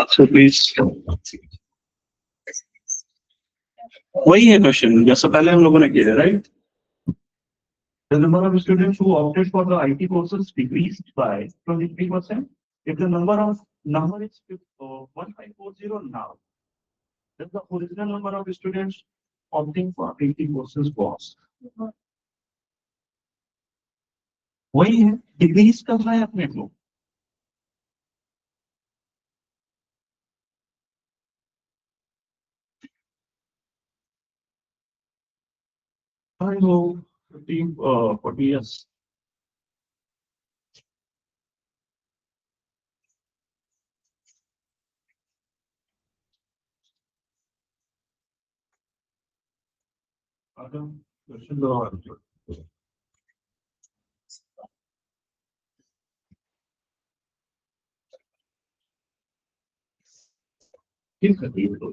So please, वही है question जैसा पहले हम लोगों ने किया, right? The number of students who opted for the IT courses decreased by 23%. If the number is 1540 now, then the original number of students opting for IT courses was. वही है, डिक्रीज कर रहा है अपने को. I know the team for years. Adam, question the answer. ठीक है, दो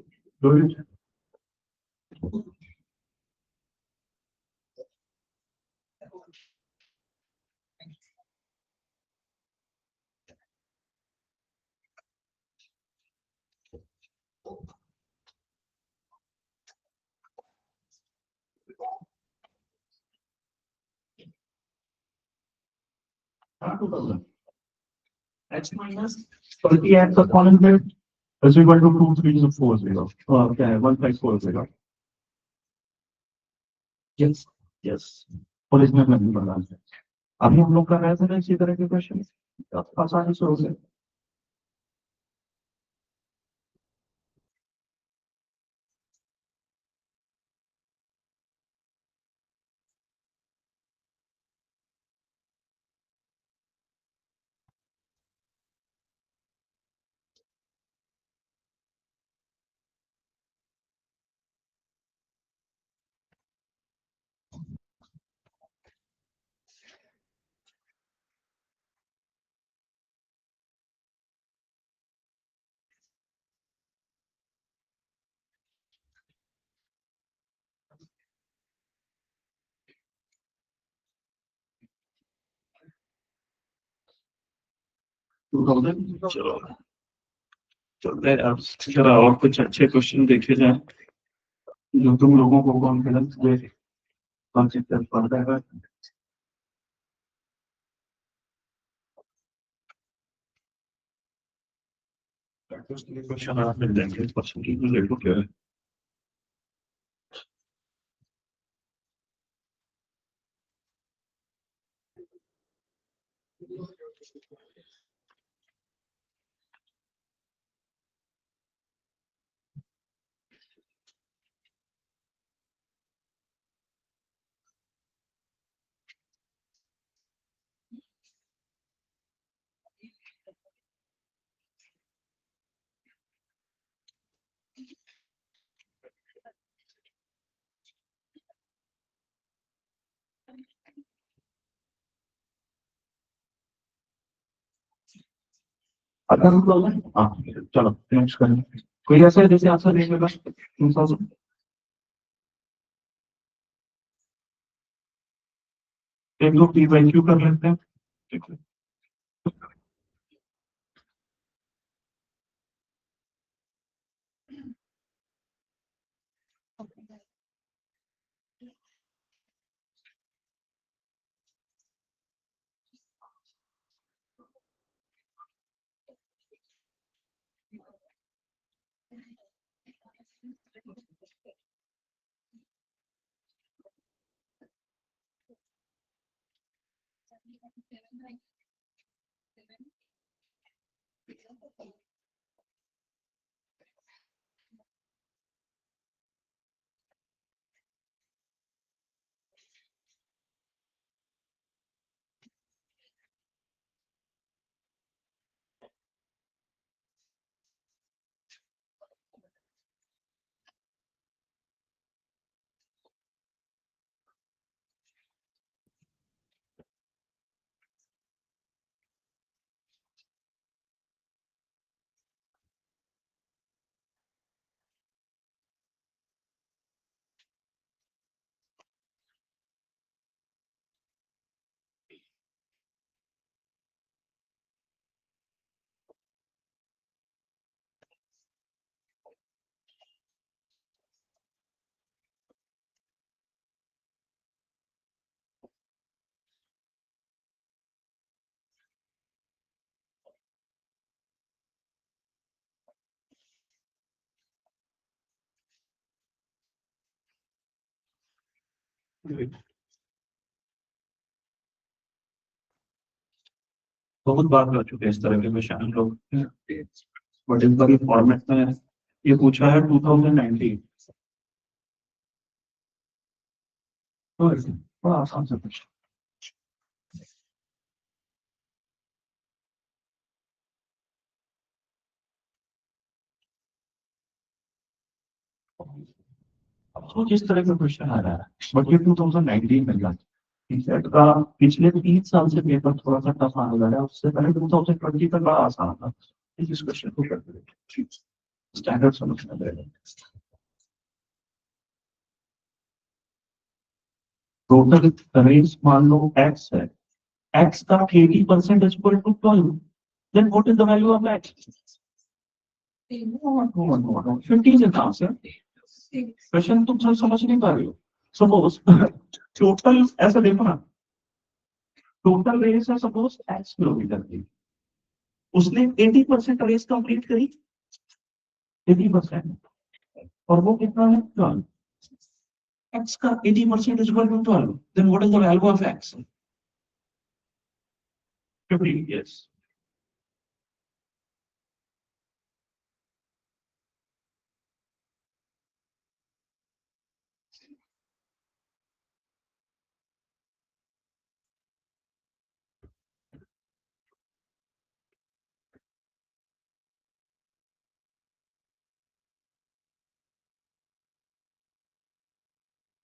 X minus 30 at the column bit is equal to 2 3 to 4 0. Okay, 1 5 4 0. Yes, yes. Original में बना है. अभी हम लोग कर रहे थे ना इसी तरह के क्वेश्चन आसानी से हो गए. 2000 चलो चलते हैं अब जरा और कुछ अच्छे क्वेश्चन देखे जाए जो तुम लोगों को कॉन्फिडेंस दे कॉन्सेप्ट पड़ता है क्वेश्चन आप मिल जाएंगे क्वेश्चन की देखो क्या है अगर हम लोग हाँ चलो नेक्स्ट करें कोई ऐसा है जैसे आंसर नहीं मिला 2000 एक लोग पी बाई क्यू कर लेते हैं ठीक है बहुत बार कर चुके हैं इस तरह के क्वेश्चन हम लोग बट इस बार फॉर्मेट में ये पूछा है 2019 तो बड़ा आसान से पूछा अब तो किस तरह का क्वेश्चन आ रहा है बट ये 2019 में था इनफैक्ट का पिछले 3 साल से पेपर थोड़ा सा टफ आने लगा है उससे पहले 2020 तक बड़ा आसान था इस क्वेश्चन को करते स्टैंडर्ड समझना पड़ेगा टोटल रेंज मान लो एक्स है एक्स का 80% is equal to 12 then what is the value of x 15 is the answer question तुम सब समझ नहीं पा रहे हो सपोज टोटल ऐसा देखो ना टोटल रेस है सपोज एक्स किलोमीटर की उसने 80% रेस कंप्लीट करी 80% और वो कितना है 12 एक्स का 80% is equal to 12 then what is the value of x 15 yes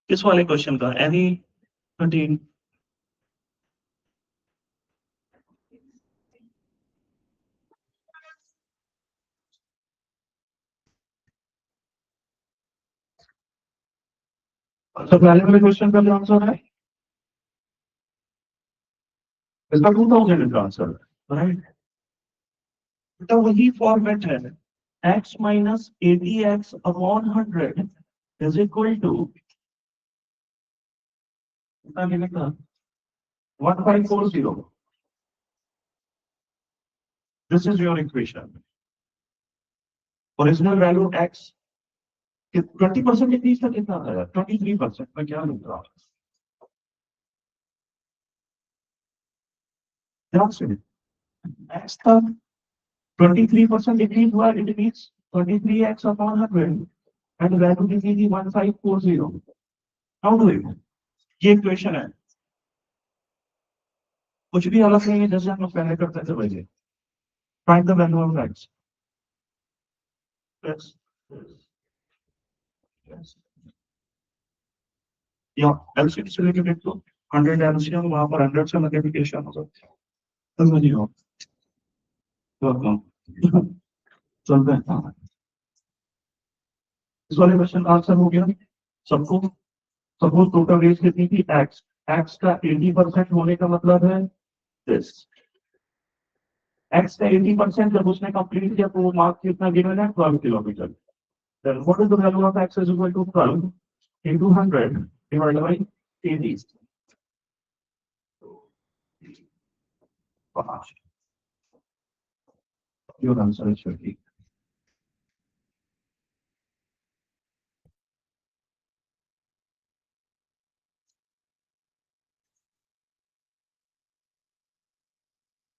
किस वाले क्वेश्चन का एनी 13 अच्छा पहले वाले क्वेश्चन का आंसर है इसका 2000 का आंसर है राइट तो वही फॉर्मेट है, x minus 80x upon 100 is equal to कितना लिखा 1540. This is your equation. Original value x 20% increase का कितना है 23%. मैं क्या लिख रहा हूँ x था 23% डिक्रीज हुआ. It means 23x upon 100 and value decrease 1540. How do it. ये इक्वेशन है, कुछ भी अलग नहीं है जैसे हम लोग पहले करते थे वैसे. Find the value of x. Yes yes या एलसीएम से लेके देख लो 100 एलसीएम वहां पर 100 से मल्टीप्लिकेशन हो सकता है. समझ लो तो चलते हैं. हाँ, इस वाले क्वेश्चन का आंसर हो गया सबको. सपोज टोटल रेट कितनी थी x. x का 80% होने का मतलब है दिस. x का 80% जब उसने कंप्लीट किया तो वो मार्क्स कितना गिवन है 12 kilometre. Then what is the value of x is equal to 12 into 100 divided by 80. Your answer is 50.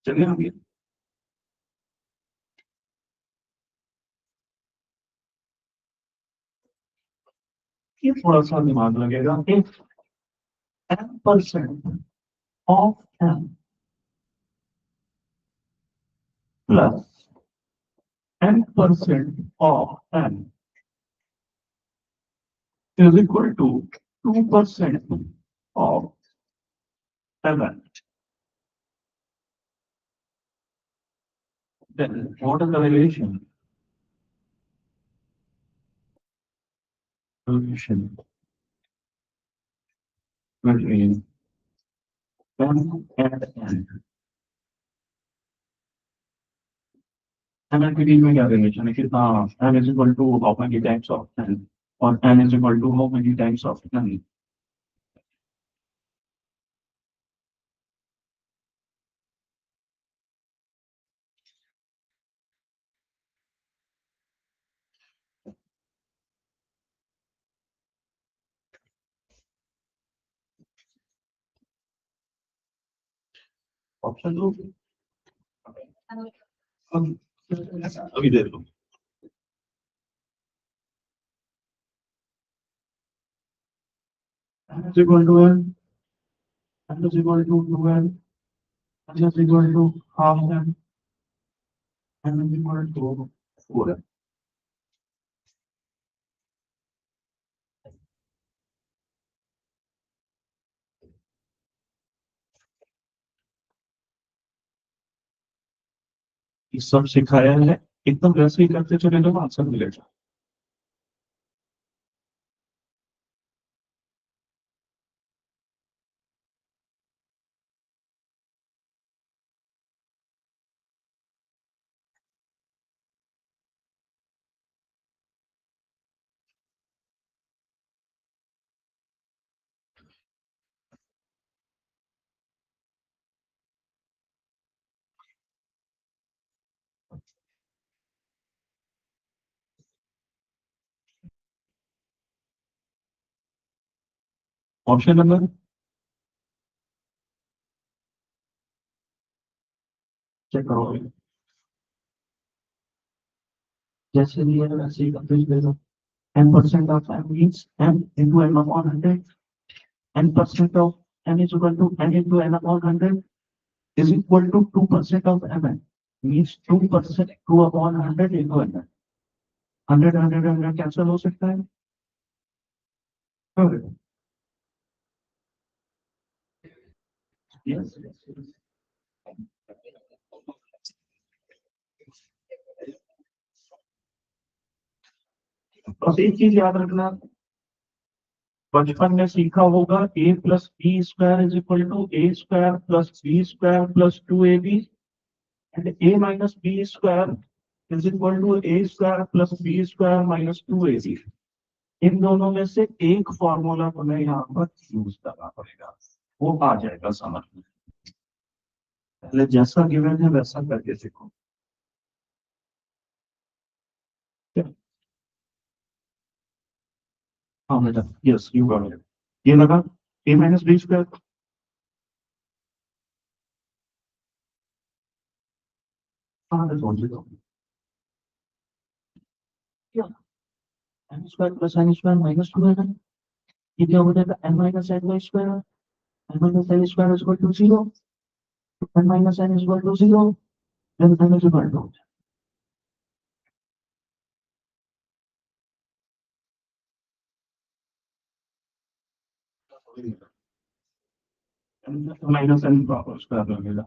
चलिए आगे. ये थोड़ा सा दिमाग लगेगा. If n% of n plus n% of n is equal to 2% of mn, then what is the relation? Relation between m and n. mn के बीच में क्या रिलेशन है कितना. m is equal to how many times of n और n is equal to how many times of n. Option दो अभी दे दो. n is equal to n. n is equal to 2n. n is equal to half n. n is equal to 4n. ये सब सिखाया है एकदम वैसे ही करते चले तो आंसर मिलेगा. ऑप्शन नंबर चेक करो. जैसे भी है वैसे ही कंप्लीट ले लो. n% of n means n into n upon 100. n% of n is equal to n into n upon 100 is equal to 2% of mn. Means 2% 2 upon 100 into n. 100 100 100 cancel हो सकता है. Yes बस एक चीज याद रखना बचपन में सीखा होगा a plus B square is equal to A square plus B square plus 2ab. and a minus b square is equal to a square plus b square minus 2ab. इन दोनों में से एक फॉर्मूला हमें यहाँ पर यूज करना पड़ेगा, वो आ जाएगा समझ में। पहले जैसा गिवन है वैसा करके सीखो। हाँ बेटा, यस यू गॉट इट। ये लगा a माइनस बी स्क्वायर, हाँ N square plus N square minus 2 है, ये क्या हो जाएगा N minus N Y square, N minus N square is equal to 0, N minus N is equal to 0, then N is equal to minus N proper square लगेगा।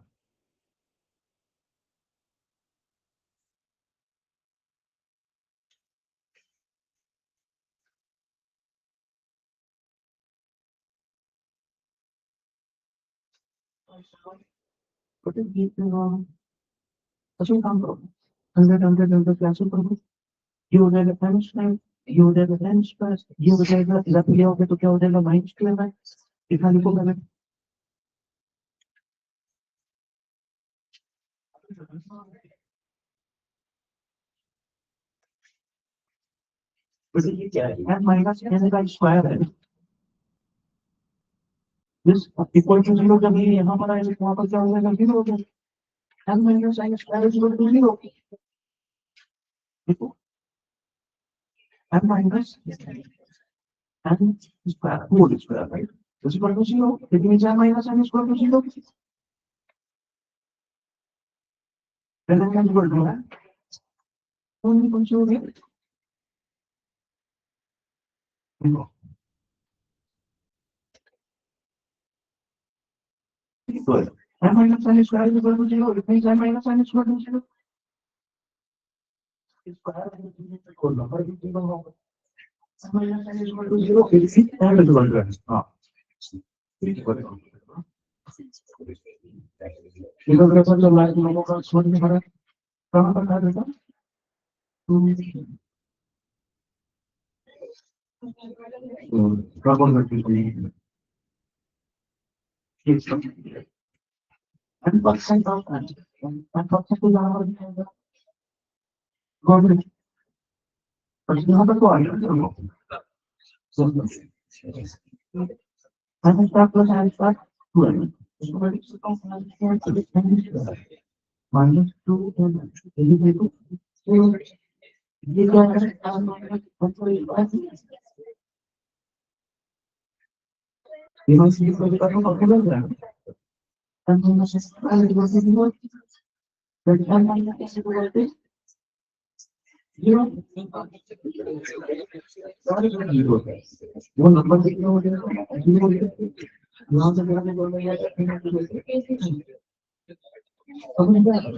अच्छा काम करो, 100 cancel कर दो, ये हो जाएगा एन स्क्वायर, ये हो जाएगा एन स्क्वायर, ये हो जाएगा इधर लिया होगा तो क्या हो जाएगा माइनस स्क्वायर है, इतना लिखो मैंने। वैसे ये क्या है, एन माइनस एन का स्क्वायर है, दिस इक्वल टू 0 जब ये यहाँ पर आएगा वहाँ पर क्या हो जाएगा 0 हो जाएगा, N minus N square is equal to 0, देखो N minus N square whole square right is equal to 0, it means N minus N is equal to 0, then N is equal to है ओनली कौन सी हो गई, देखो N minus N square is equal to 0, it means N minus N is equal to 0, square को number भी given होगा, N minus N is equal to 0, फिर से एन इज इक्वल टू हां इधर कैसा चल रहा है तुम लोगों का समझ में आ रहा है, कहाँ पर है बेटा, कौन करती है N percent of N percent को यहाँ पर दिखाएगा गवर्नमेंट, पर यहाँ पर तो आ गया N star plus N star 2 minus 2 N देखो ये क्या है, ये माइनस ये को करना पड़ेगा क्या, N minus N is equal to 0, then N minus N is equal to 0, वो नंबर कितना हो जाएगा 0 हो जाएगा, यहाँ से मेरा बोल रहा है समझ में आ रहा है,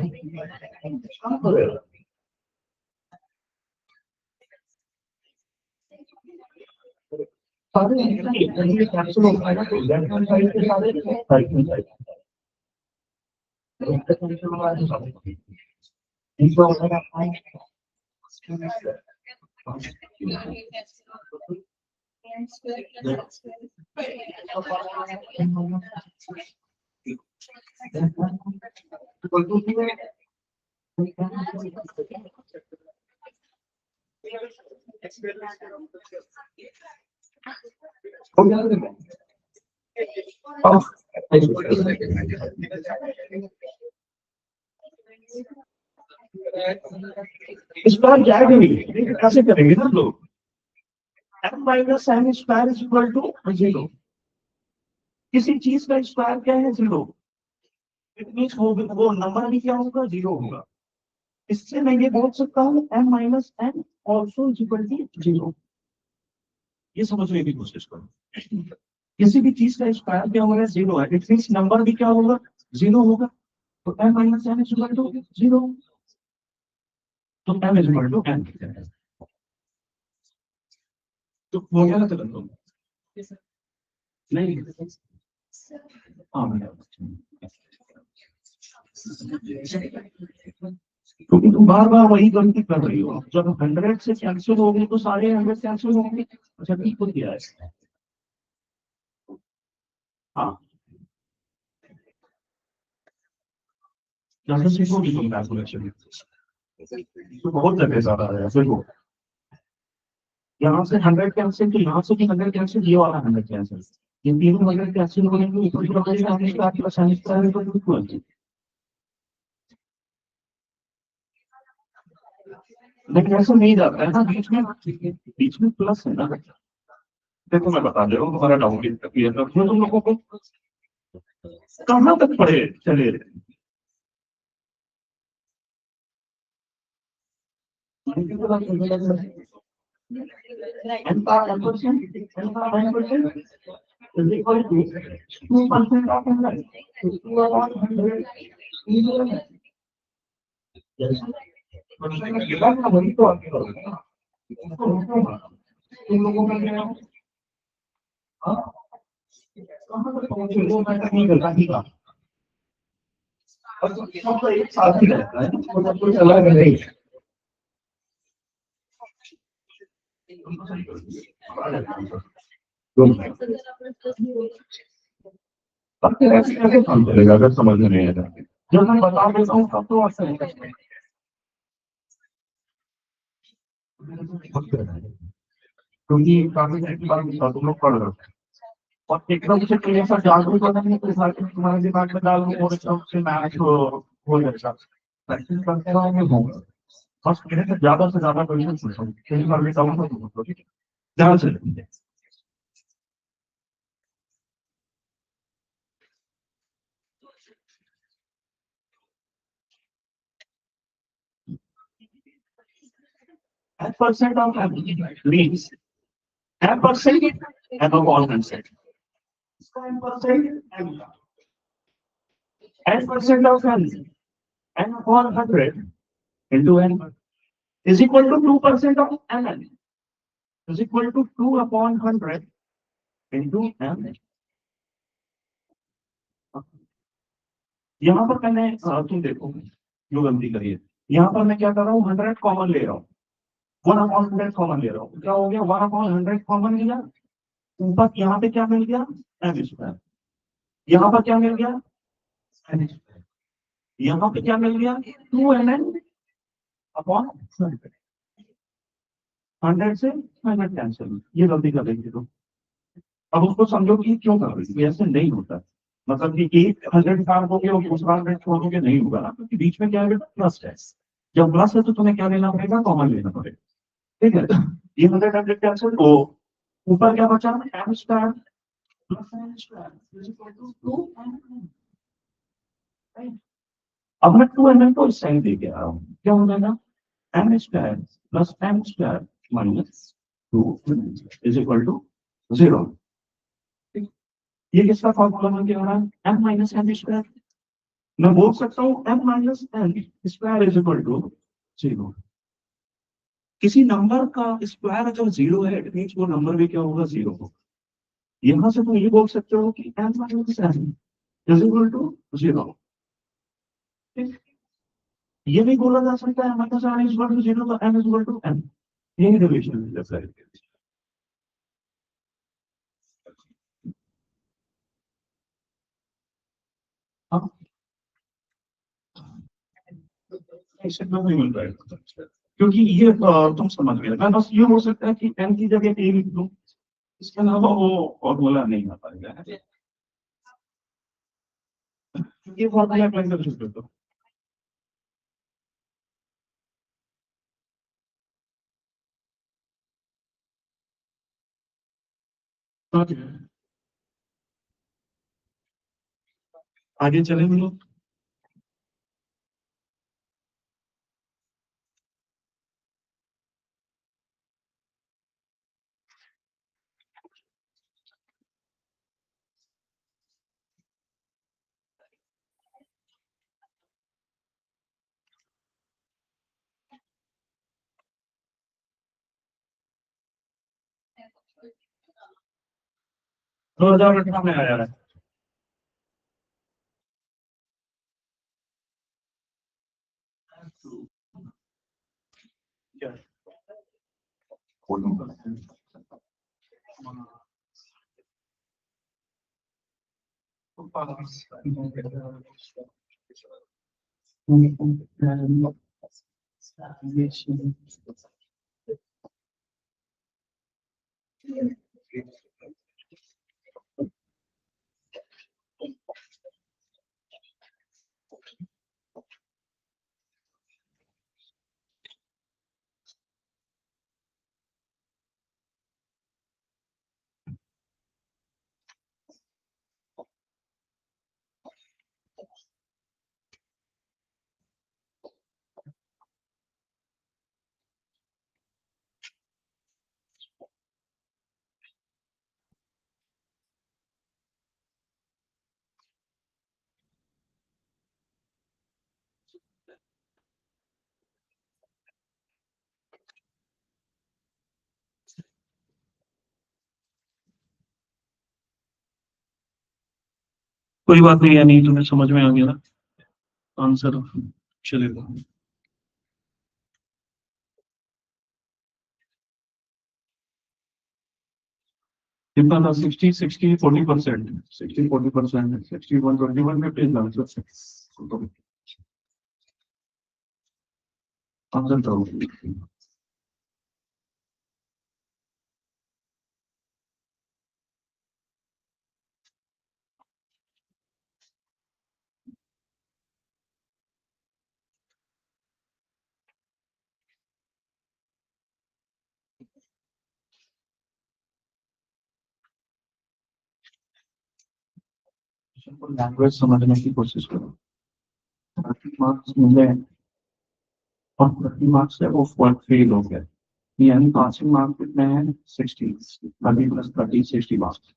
सारे ये कैप्सूल हो पाएगा तो लेफ्ट हैंड साइड के सारे राइट हैंड साइड इसका कैंसिल हो जाएगा, इनको हो जाएगा हो गया इस बार जाएगा नहीं, कैसे करेंगे ना लोग, N minus N square is equal to 0, किसी चीज का स्क्वायर क्या है 0, इट मींस वो नंबर भी क्या होगा 0 होगा, इससे मैं ये बोल सकता हूँ N minus N also is equal to 0, ये समझने की कोशिश करो, किसी भी चीज का स्क्वायर क्या होगा 0 है, इट मींस नंबर भी क्या होगा 0 होगा, तो N minus N is equal to 0, तो N is equal to N, तो हो गया ना चलो नहीं हाँ क्योंकि तुम बार बार वही गलती कर रही हो। जब 100 से कैंसिल होगी तो सारे 100 कैंसिल होंगे। अच्छा ठीक हो गया है। हाँ, जैसे सीखोगी तुम कैलकुलेशन तो बहुत जगह ज्यादा है। देखो यहाँ से 100 कैंसिल, तो यहाँ से भी 100 कैंसिल, ये वाला 100 कैंसिल, ये तीनों 100 कैंसिल होंगे। ऊपर की तरफ से हमने कहा प्लस साइन स्क्वायर तो बिल्कुल लेकिन ऐसा नहीं जाता है ना, बीच में प्लस है ना। देखो मैं बता दे रहा हूँ, तुम्हारा डाउट क्लियर कर दूं तुम लोगों को। कहाँ तक पढ़े चले। n का 1%, n का 9% is equal to 2% of 100. 2 upon 100 is yes. Question में गिरा था वही तो आगे होगा ना। इसको रोकूंगा। तुम लोगों का क्या है? हाँ, कहाँ तक पहुंचे वो मैं नहीं करता ही था। और सब तो एक साथ ही रहता है, मतलब कुछ अलग नहीं है। अब फिर ऐसे कैसे काम चलेगा अगर समझ में नहीं आएगा। जब मैं बता देता हूँ तब तो अच्छा है। क्योंकि काफी टाइम के बाद तुम लोग पढ़ रहे हो और एकदम से क्लियर सा जागरूक होना नहीं, तो तुम्हारे दिमाग में डाल दो और एकदम से मैच हो जाएगा। प्रैक्टिस करते रहोगे होगा। बस मेरे से ज्यादा क्वेश्चन पूछो, कई बार भी डाउट हो तो ठीक है, ध्यान से। 10% of m means 10% m upon 100. 10% m, 10% of n upon 100 into n is equal to 2% of mn is equal to 2 upon 100 into m। यहाँ पर मैंने तुम देखो जो गलती करी है। यहाँ पर मैं क्या कर रहा हूँ, 100 कॉमन ले रहा हूँ, 1/100 कॉमन ले रहा हूँ। क्या हो गया, 1/100 कॉमन लिया। ऊपर यहाँ पे क्या मिल गया, एम स्क्वायर। यहाँ पर क्या मिल गया, एन स्क्वायर। यहाँ पे क्या मिल गया, 2mn अपॉन 100 से 100 कैंसिल। ये गलती कर रही थी तो अब उसको समझो कि क्यों कर रही थी। ऐसे नहीं होता, मतलब कि एक 100 काटोगे और दूसरा 100 छोड़ोगे नहीं होगा ना, क्योंकि बीच में क्या है बेटा, प्लस है। जब प्लस है तो तुम्हें क्या लेना पड़ेगा, कॉमन लेना पड़ेगा। ठीक है, ये 100 कैंसिल तो ऊपर क्या बचा, M square plus N square is equal to 2mn। अब मैं 2mn को इस साइड लेके आ रहा हूँ, क्या हो जाएगा, M square plus M square minus 2 is equal to 0। ये किसका फॉर्मूला बन के आ रहा है, एम माइनस एम स्क्वायर। मैं बोल सकता हूँ M minus M square is equal to 0। किसी नंबर का स्क्वायर अगर 0 है, इट मीन्स वो नंबर भी क्या होगा, 0 होगा। यहाँ से तुम ये बोल सकते हो कि M minus M is equal to 0। ये भी बोला जा सकता है minus M is equal to 0, तो M is equal to M. यही रिलेशन है। हाँ, ऐसे में नहीं मिल पाएगा, क्योंकि ये तुम समझ गए। मैं बस ये हो सकता है कि एम की जगह ए लिख दूं, इसके अलावा वो फॉर्मूला नहीं आ पाएगा। ये फॉर्मूला अप्लाई कर सकते हो। तो आगे चले हम लोग। दो हजार अठारह में आया है। कोई बात नहीं, यानी तुम्हें समझ में आ गया ना आंसर, चलेगा। कितना था? 60 60 40%, 60 40%, 61 21 में पेज आंसर आंसर करो। लैंग्वेज समझने की कोशिश करो। 30 मार्क्स मिले और 30 मार्क्स से वो फेल हो गया, यानी पासिंग मार्क्स कितने हैं? 60, 30 प्लस 30 60 मार्क्स।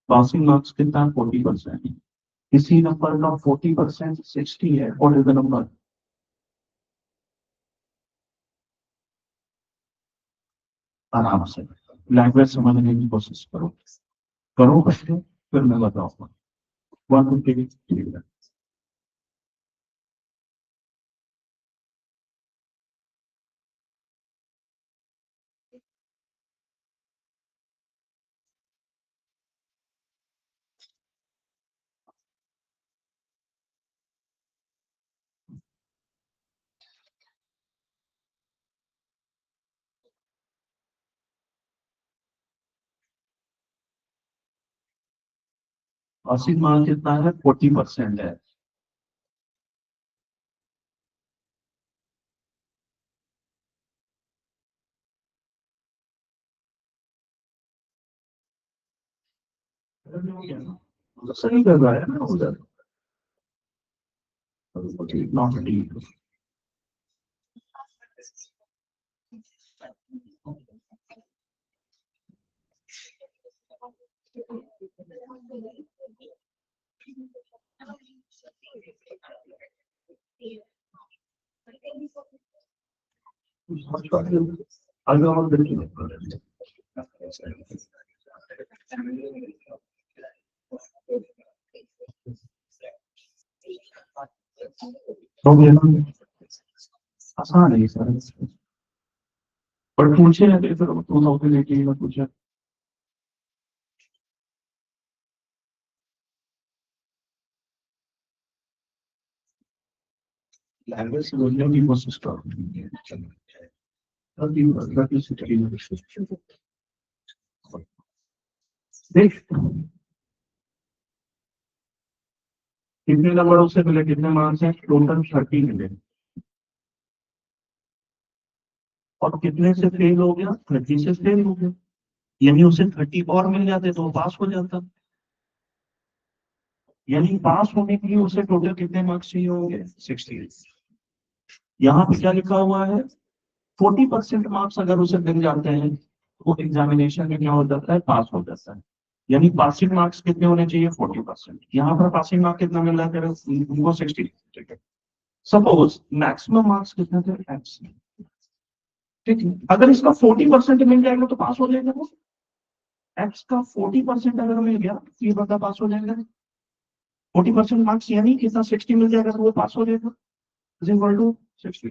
पासिंग मार्क्स कितना? 40%। किसी नंबर का 40% 60 है, व्हाट इज द नंबर? आराम से लैंग्वेज समझने की कोशिश करो, करो बच्चे, फिर मैं बताऊंगा। 150 पासिंग मार्क्स कितना है? 40% है। सही कर रहा है ना उधर, नॉट ठीक। आगे और देखिए, हो गया ना? आसान है ये सारा, पर पूछे ना फिर 2018 में पूछा। लैंग्वेज समझने की कोशिश करो। देख कितने नंबरों से मिले, कितने मार्क्स हैं? टोटल 30 मिले, और कितने से फेल हो गया? 30 से फेल हो गया, यानी उसे 30 और मिल जाते तो वो पास हो जाता। यानी पास होने के लिए उसे टोटल कितने मार्क्स चाहिए होंगे? 60। यहाँ पे क्या लिखा हुआ है? 40% मार्क्स अगर उसे मिल जाते हैं तो एग्जामिनेशन में क्या हो जाता है? पास हो जाता है। यानी पासिंग मार्क्स कितने होने चाहिए? 40%। यहाँ पर पासिंग मार्क्स कितना मिल रहा है? उनको 60। सपोज मैक्सिमम मार्क्स कितने थे? एक्स। ठीक है, अगर इसका 40% मिल जाएगा तो पास हो जाएगा वो। एक्स का 40% अगर मिल गया तो ये बंदा पास हो जाएगा। 40% मार्क्स यानी कितना? 60 मिल जाएगा तो वो पास हो जाएगा। Is equal to 60।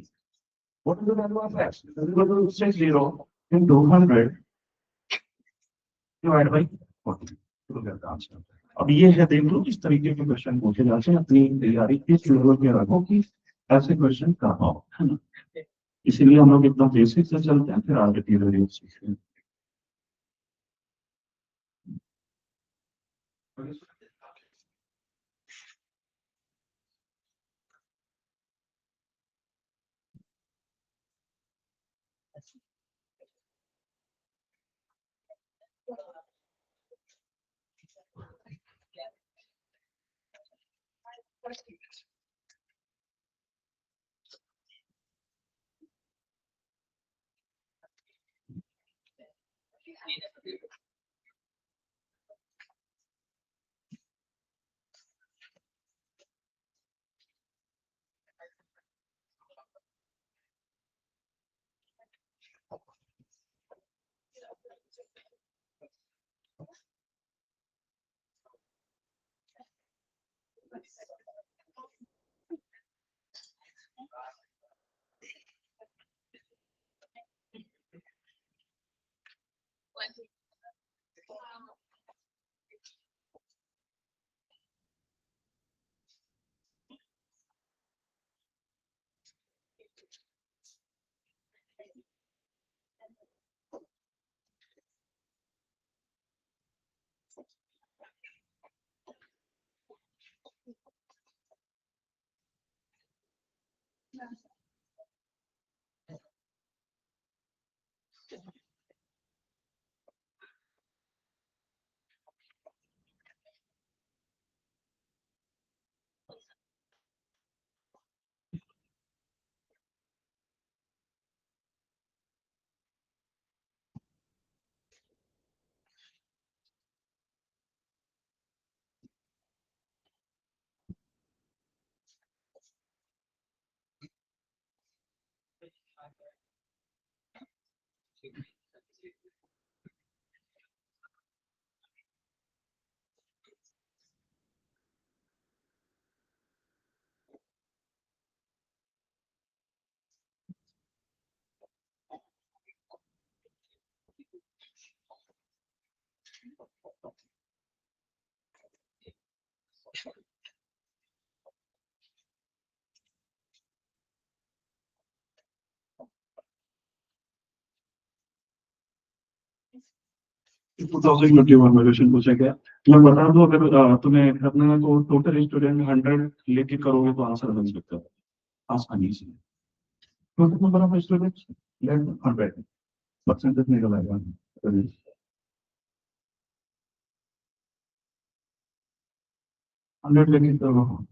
What is the value of x? Is equal to 60. in 200 divide by 40 तो क्या आंसर। अब ये है, देख लो इस तरीके के क्वेश्चन पूछे जाते हैं, अपनी तैयारी किस लेवल पे रखो कि ऐसे क्वेश्चन कहाँ हो, है ना। इसीलिए हम लोग इतना बेसिक से चलते हैं, फिर आगे धीरे धीरे सीखते हैं। टू थाउजेंड ट्वेंटी वन में क्वेश्चन पूछा गया। मैं बता दूं, अगर तुम्हें करना है तो टोटल स्टूडेंट 100 लेके करोगे तो आंसर बन सकता है आसानी से। Total number of students let 100 percentage निकल आएगा। 100 लेके करो।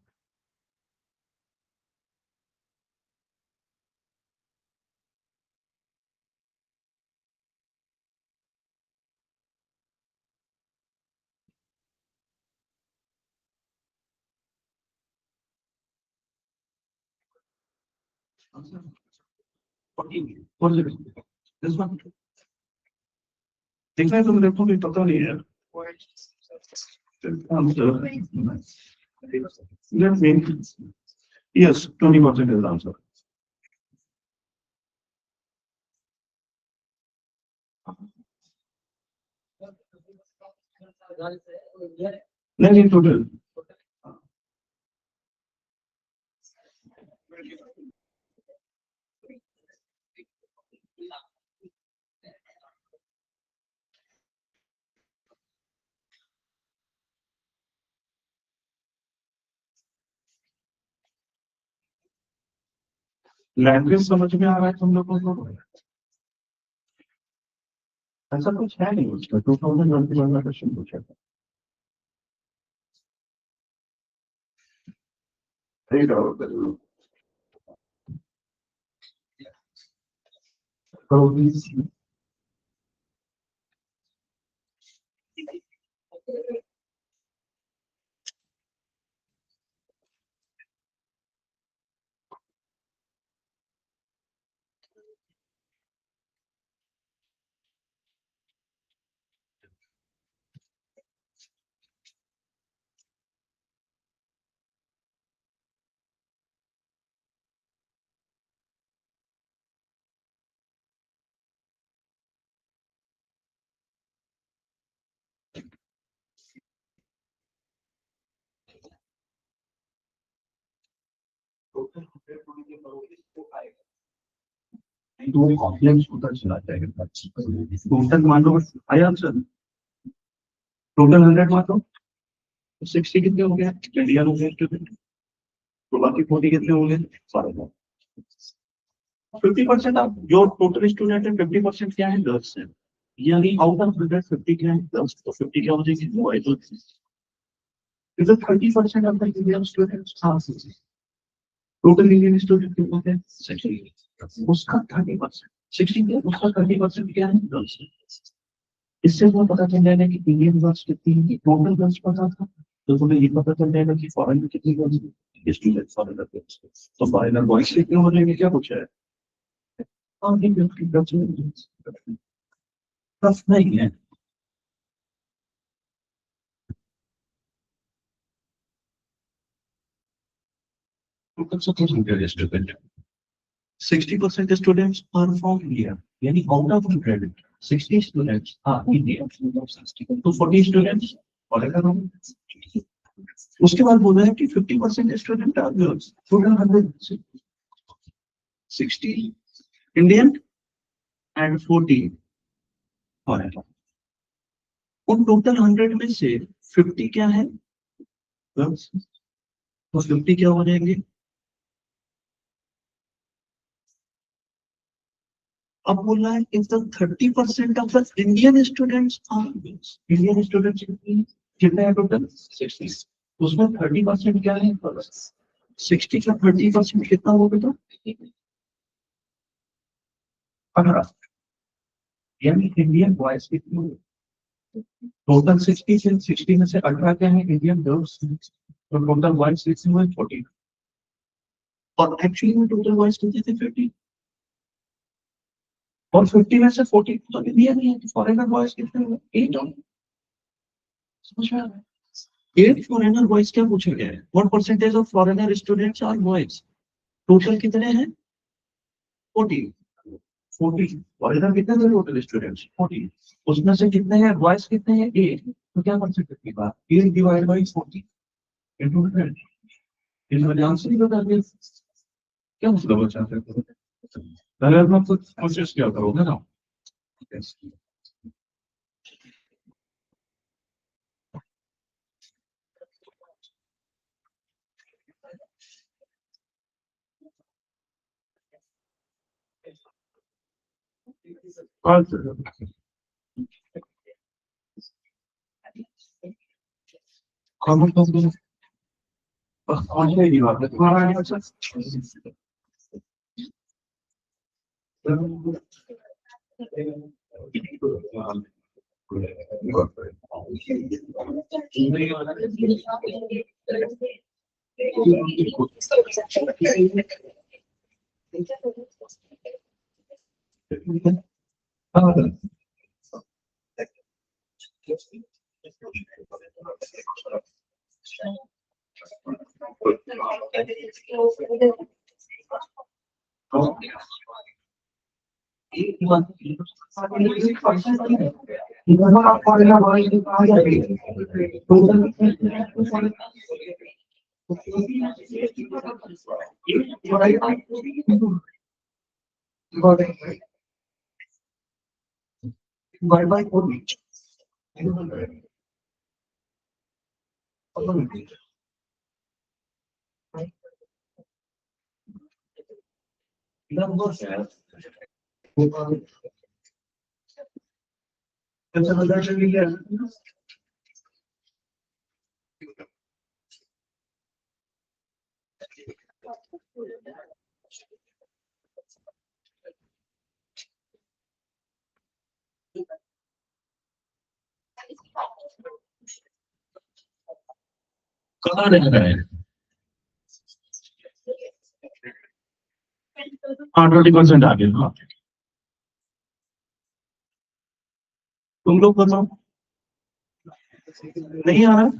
देखना है तुम देखो भी पता नहीं है। Yes 20% is answer. नहीं नहीं टोटल। लैंग्वेज समझ में आ रहा है तुम लोगों को? ऐसा कुछ है नहीं उसका। 2021 में क्वेश्चन पूछा था। ठीक है करो प्लीज। तो कॉम्प्लेक्स होता चला जाएगा। टोटल मान लो आया आंसर, टोटल 100 मान लो, 60 कितने हो गया, इंडियन हो गए स्टूडेंट, तो बाकी 40 कितने हो गए, 50%। आप जो टोटल स्टूडेंट है 50% क्या है, गर्ल्स है, यानी आउट ऑफ 150 क्या है गर्ल्स, तो 50 क्या हो जाएगी, बॉयज। इधर 30% of the Indian students are, total Indian student कितने हैं, 60, उसका 30%, 60 क्या, उसका 30% क्या है, गर्ल्स है। इससे वो पता चल जाएगा कि इंडियन गर्ल्स कितनी है, टोटल गर्ल्स पता था, तो तुम्हें ये पता चल जाएगा कि फॉरेन में कितनी गर्ल्स है, स्टूडेंट फॉरेनर गर्ल्स, तो फॉरेनर बॉयज कितने हो जाएंगे, क्या पूछा है, हाँ ये गर्ल्स नहीं है। Total suppose India student, 60% students are from India, यानी out of 100, 60 students are Indian, तो 40 students फॉरेनर होंगे। उसके बाद बोला है कि 50% student are girls, total 100, 60 Indian and 40 foreigner. उन टोटल 100 में से 50 क्या है, गर्ल्स, तो 50 क्या हो जाएंगे, अब बोला है if the 30% of the Indian students are girls, Indian students कितने हैं टोटल, 60, उसमें 30% क्या है, 60 का 30% कितना हो गया, 18, यानी इंडियन बॉयज कितने हुए, टोटल 60 से 60 में से 18 क्या है, इंडियन गर्ल्स, तो टोटल बॉयज कितने हुए, 40, और एक्चुअली में टोटल बॉयज कितने थे, 50, और 50 में से 40 तो इंडियन ही है, फॉरेनर बॉयज कितने हुए, 8, समझ में आ रहा है। 8 फॉरेनर बॉयज क्या पूछा गया है, what percentage of foreigner students are boys, total कितने हैं, 40, 40 फॉरेनर कितने थे टोटल स्टूडेंट्स, 40, उसमें से कितने हैं बॉयज, कितने हैं 8, तो क्या कर सकते हैं बात, 8 डिवाइड बाई 40 इनटू 100, इसमें आंसर ही बता दिया, क्या मतलब बचा सकते हैं, पहले अपना कुछ कोशिश क्या करोगे ना। कॉमन की बात है तुम्हारा आंसर, कहाँ रह रहा है, हाँ 20% आ गया, तुम लोग बताओ, नहीं आ रहा,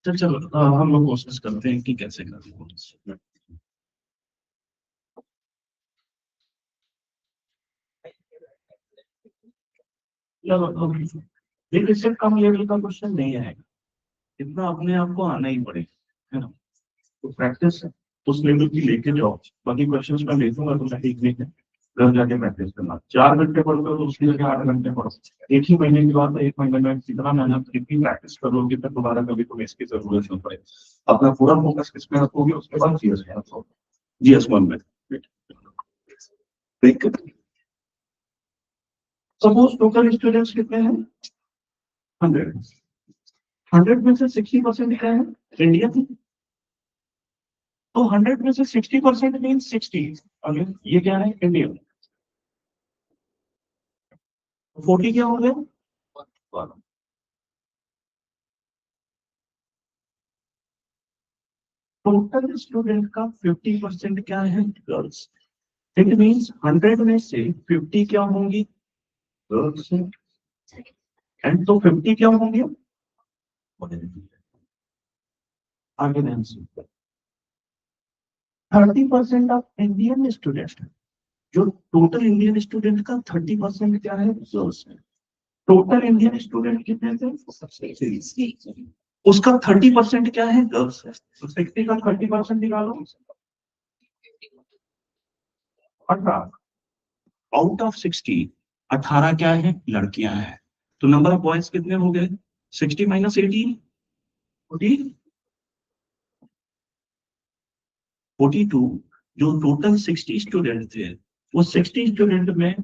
चल चलो हम लोग कोशिश करते हैं कि कैसे करें। चलो देखिए इससे कम लेवल का क्वेश्चन नहीं आएगा, इतना अपने आप को आना ही पड़ेगा, है ना, तो प्रैक्टिस उस लेवल की लेके जाओ। बाकी क्वेश्चन मैं देखूंगा, तो मैं एक वीक है घर जाके प्रैक्टिस करना। 4 घंटे पढ़ोगे तो उसकी जगह 8 घंटे पढ़ो। एक ही महीने की बात है, 1 महीने में जितना मेहनत जितनी प्रैक्टिस करोगे तब दोबारा कभी तुम्हें इसकी जरूरत नहीं पड़े। अपना पूरा फोकस किसमें रखोगे, उसके बाद जीएस में रखो। GS1 में सपोज टोटल स्टूडेंट्स कितने हैं? 100। 100 में से 60% क्या है? इंडिया। तो 100 में से 60% मीन 60। अगेन ये क्या है? इंडिया। 40 क्या हो गया? टोटल स्टूडेंट का 50% क्या है? गर्ल्स। इट मीन्स 100 में से 50 क्या होंगी? गर्ल्स। एंड तो 50 क्या होंगे? आगे ध्यान से। 30% ऑफ इंडियन स्टूडेंट। जो टोटल इंडियन स्टूडेंट का 30% क्या है? गर्ल्स है। टोटल इंडियन स्टूडेंट कितने थे? उसका 30% क्या है? गर्ल्स है। तो 60 का 30% निकालो। 18। आउट ऑफ 60 18 क्या है? लड़कियां हैं। तो नंबर ऑफ बॉयज कितने हो गए? 60 माइनस 18 42। जो टोटल 60 स्टूडेंट थे, वो 60 स्टूडेंट में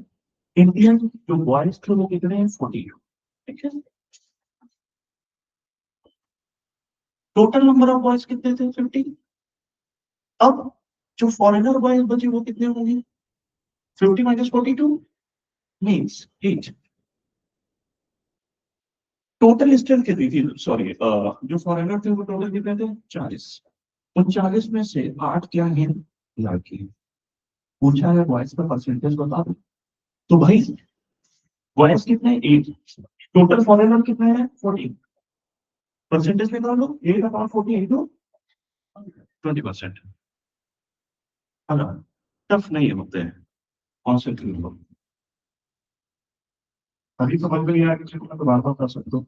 इंडियन जो बॉयज थे वो कितने हैं? 42। ठीक है। टोटल नंबर ऑफ बॉयज कितने थे? 50। अब जो फॉरेनर बॉयज बचे वो कितने होंगे? 50 माइनस 42 मीन्स 8। टोटल स्टूडेंट कितनी थी? सॉरी, जो फॉरेनर थे वो टोटल कितने थे? 40। उन 40 में से 8 क्या है? लड़की। पूछा है बॉयज का परसेंटेज बता दो। तो भाई बॉयज कितने? 8। टोटल फॉरेनर कितने हैं? 40। परसेंटेज निकालो। 8 अपॉन 40 इंटू 20%। है ना? टफ नहीं है होते हैं। कॉन्सेंट्रेट लो। अभी समझ में नहीं आया किसी को, मैं तो बार बार कर सकता हूँ।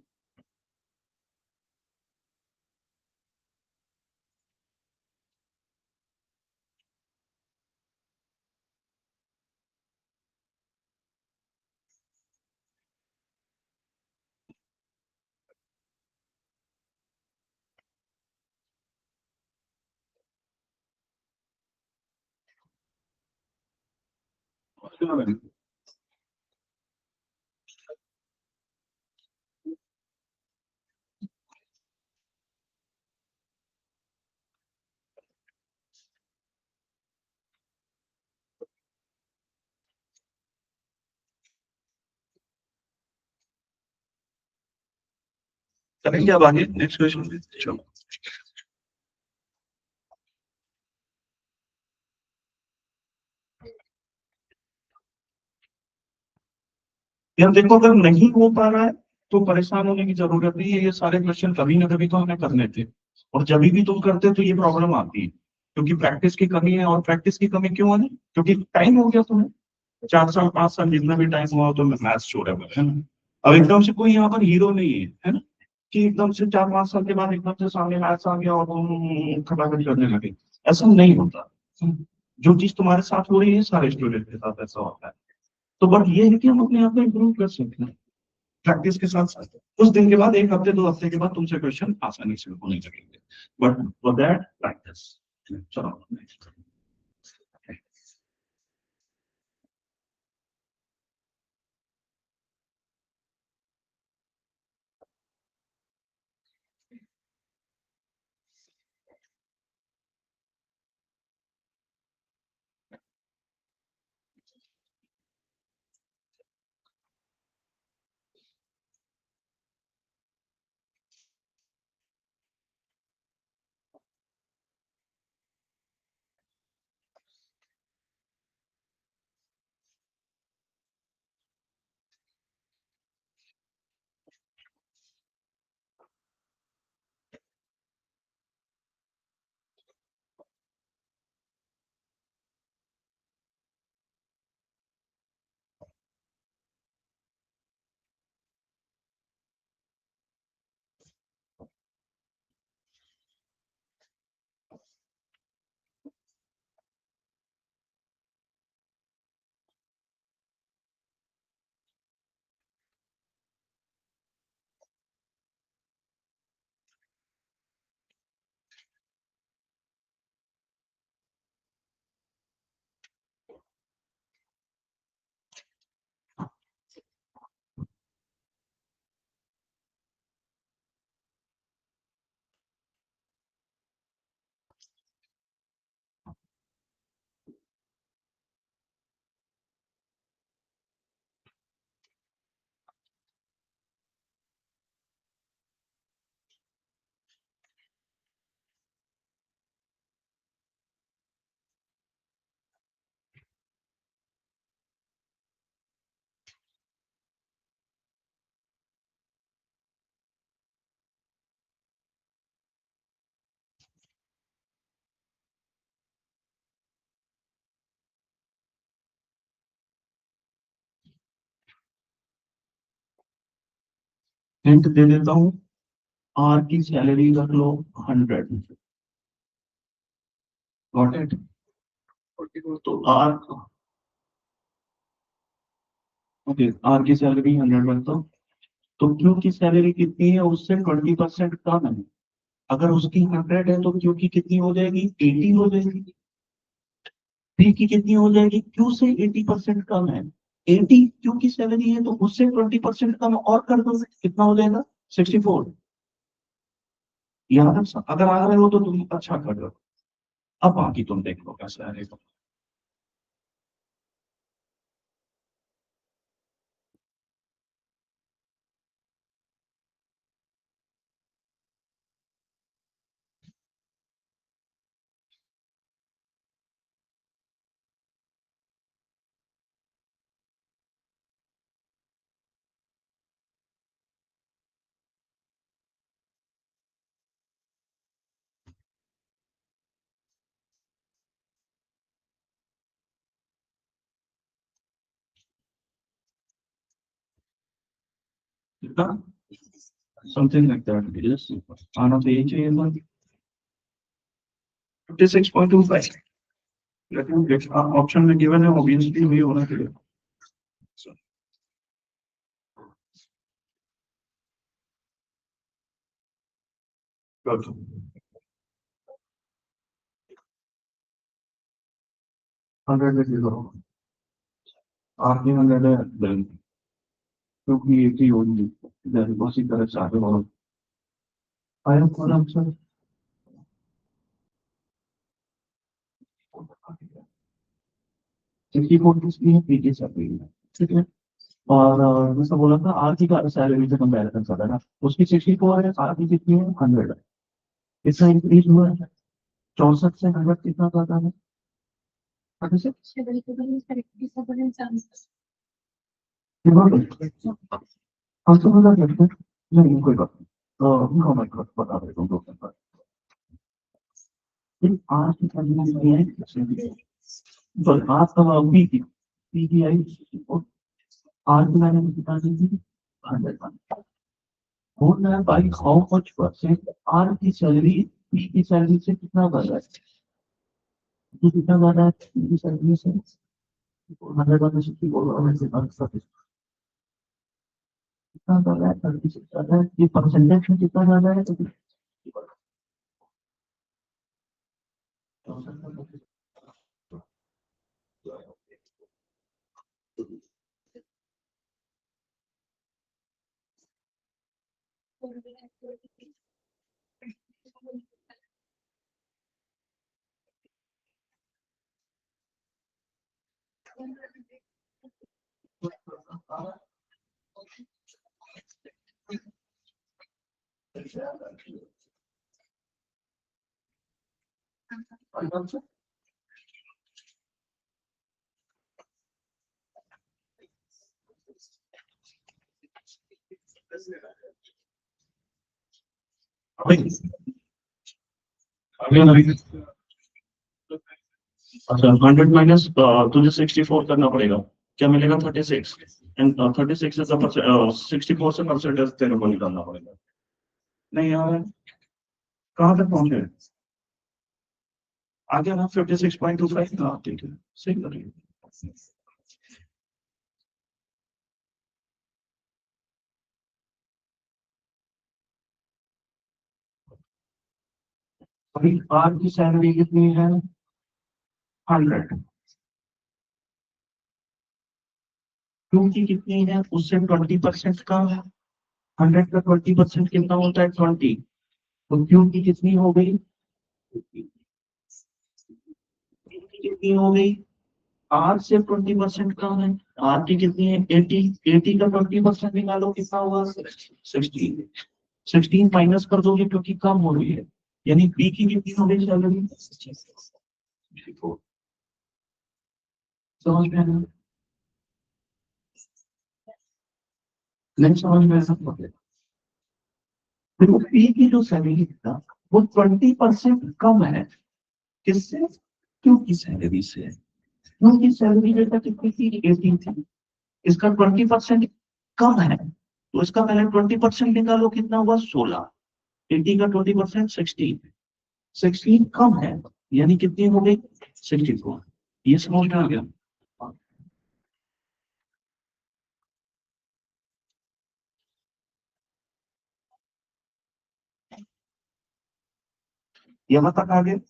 करेंगे अब आगे नेक्स्ट क्वेश्चन। चलो यार देखो, अगर नहीं हो पा रहा है तो परेशान होने की जरूरत नहीं है। ये सारे क्वेश्चन कभी ना कभी तो हमें करने थे, और जब भी तुम करते तो ये प्रॉब्लम आती है, क्योंकि प्रैक्टिस की कमी है। और प्रैक्टिस की कमी क्यों है? क्योंकि टाइम हो गया तुम्हें। 4 साल 5 साल जितना भी टाइम हुआ तो मैथ्स छोड़ा हुआ है ना। अब एकदम से कोई यहाँ पर हीरो नहीं है ना, कि एकदम से 4 5 साल के बाद एकदम से सामने मैथ्स आ गया और तुम खटाखट करने लगे। ऐसा नहीं होता। जो चीज तुम्हारे साथ हो रही है सारे स्टूडेंट के साथ ऐसा होता है। तो बट ये है कि हम अपने आप को इम्प्रूव कर सकते हैं प्रैक्टिस के साथ साथ। कुछ दिन के बाद, 1 हफ्ते 2 हफ्ते के बाद तुमसे क्वेश्चन आसानी से होने लगेंगे। But for that practice. चलो next। हिंट दे देता हूँ, आर की सैलरी रख लो 100, गॉट इट। तो आर, ओके, आर की सैलरी 100 रखता हूँ, तो क्यू की सैलरी कितनी है, उससे 20% कम है। अगर उसकी 100 है तो क्यू की कितनी हो जाएगी, 80 हो जाएगी। पी की कितनी हो जाएगी, क्यू से 80% कम है। 80 क्यू की सैलरी है तो उससे 20% कम और कर दो, कितना हो जाएगा, 64। यार अगर आ रहे हो तो तुम अच्छा कर रहे हो। अब बाकी तुम देख लो कैसा है। कितना, समथिंग लाइक दैट, यस। आना तो यही चाहिए था, 56.25। लेकिन ऑप्शन में गिवन है, ऑब्वियसली वही होना चाहिए। 100 लिख लो, आपकी 100 है then, क्योंकि एक ही होगी, then उसी तरह से आगे बढ़ो। आया कौन आंसर, 64 किसकी है, पी की सैलरी है, ठीक है। और जैसा बोला था, आर की सैलरी से कंपेरिजन कर रहा है ना, उसकी 64 है, आर की कितनी है, 100 है। इसका इंक्रीज हुआ है, 64 से 100 कितना ज्यादा है, 36। हम तो बता सकते हैं, नहीं कोई बात नहीं, तो मैं बता देता हूँ 2 मिनट। आज की सैलरी है, तो आज का पी की आई, और आज की मैंने कितना दी थी, 100। बोल रहा है भाई, हाउ मच परसेंट आर की सैलरी पी की सैलरी से कितना ज्यादा है, तो कितना ज्यादा है पी की सैलरी से, 100 बोल रहा है, कितना ज्यादा है, 36 ज्यादा है, ये परसेंटेज में कितना ज्यादा है, तो अच्छा, 100 माइनस, तुझे 64 करना पड़ेगा, क्या मिलेगा, 36। एंड 36 इज 64 से परसेंटेज तेरे को निकालना पड़ेगा। नहीं यार, कहाँ तक पहुंचे, आगे ना 56.25 ना, ठीक है, सही करिए। अभी आर की सैलरी कितनी है, 100, क्यू की कितनी है, उससे 20% का है, 100 का 20% कितना होता है, 20। तो क्यू की कितनी हो गई, कितनी हो गई, आर से 20% कम है, आर की कितनी है, 80। 80 का 20% निकालो, कितना होगा, 16। 16 माइनस कर दोगे क्योंकि कम हो रही है, यानी बी की कितनी हो गई सैलरी, समझ में आया? नहीं समझ में आया, फिर पी की जो सैलरी था वो 20% कम है, किससे, क्यू की सैलरी से। क्यू की सैलरी डेटा कितनी थी, 18 थी, इसका 20% कम है, तो इसका पहले 20% निकालो, कितना हुआ 16। 80 का 20% 16। 16 कम है, यानी कितनी हो गई 64। ये समझ में आ गया। यहाँ तक आ गए।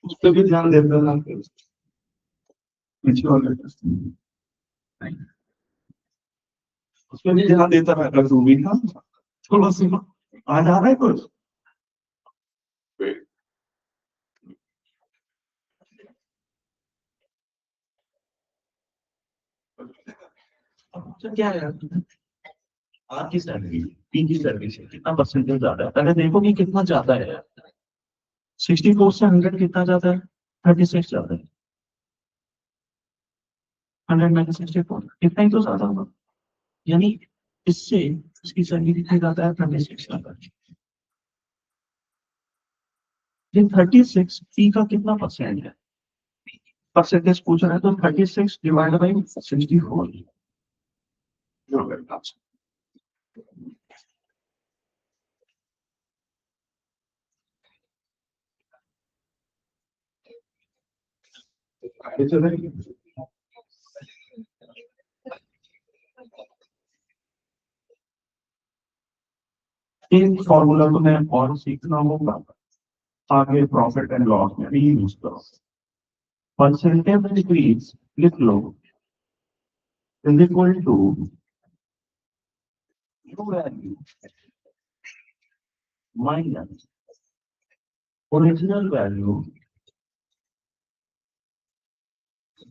उस पर भी ध्यान देते हैं पीछे वाले, उस पर भी ध्यान देता रहता तू भी ना, थोड़ा सा आ जा रहा है कुछ। अच्छा क्या है आपकी सैलरी, पी की सैलरी से कितना परसेंटेज ज्यादा है, पहले देखो कि कितना ज्यादा है। 64 से 100 कितना ज्यादा है, 36 ज्यादा है। 100 में 64 इतना ही तो ज्यादा होगा, यानी इससे इसकी सैलरी कितनी ज्यादा है, 36 ज्यादा है। ये 36 पी का कितना परसेंट है, परसेंटेज पूछ रहा है, तो 36 डिवाइड बाई 64। आगे चले। एक फॉर्मूला तो मैं और सीखना होगा, आगे प्रॉफिट एंड लॉस में भी यूज करो। परसेंटेज इंक्रीज लिख लो is equal to new value minus original value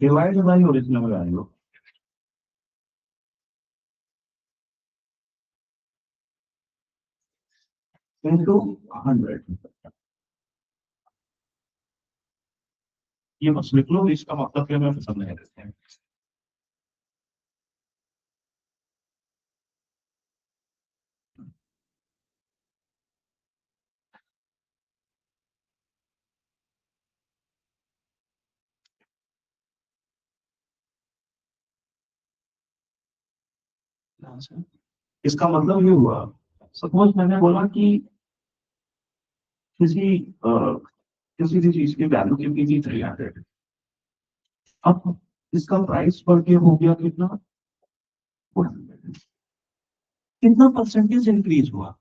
divide by original value into 100। ये बस लिख लो, इसका मतलब क्या मैं पसंद नहीं देते हैं। इसका मतलब ये हुआ, सपोज मैंने बोला कि किसी किसी भी चीज की वैल्यू कितनी थी 300, अब इसका प्राइस बढ़ के हो गया कितना 400, कितना परसेंटेज इंक्रीज हुआ,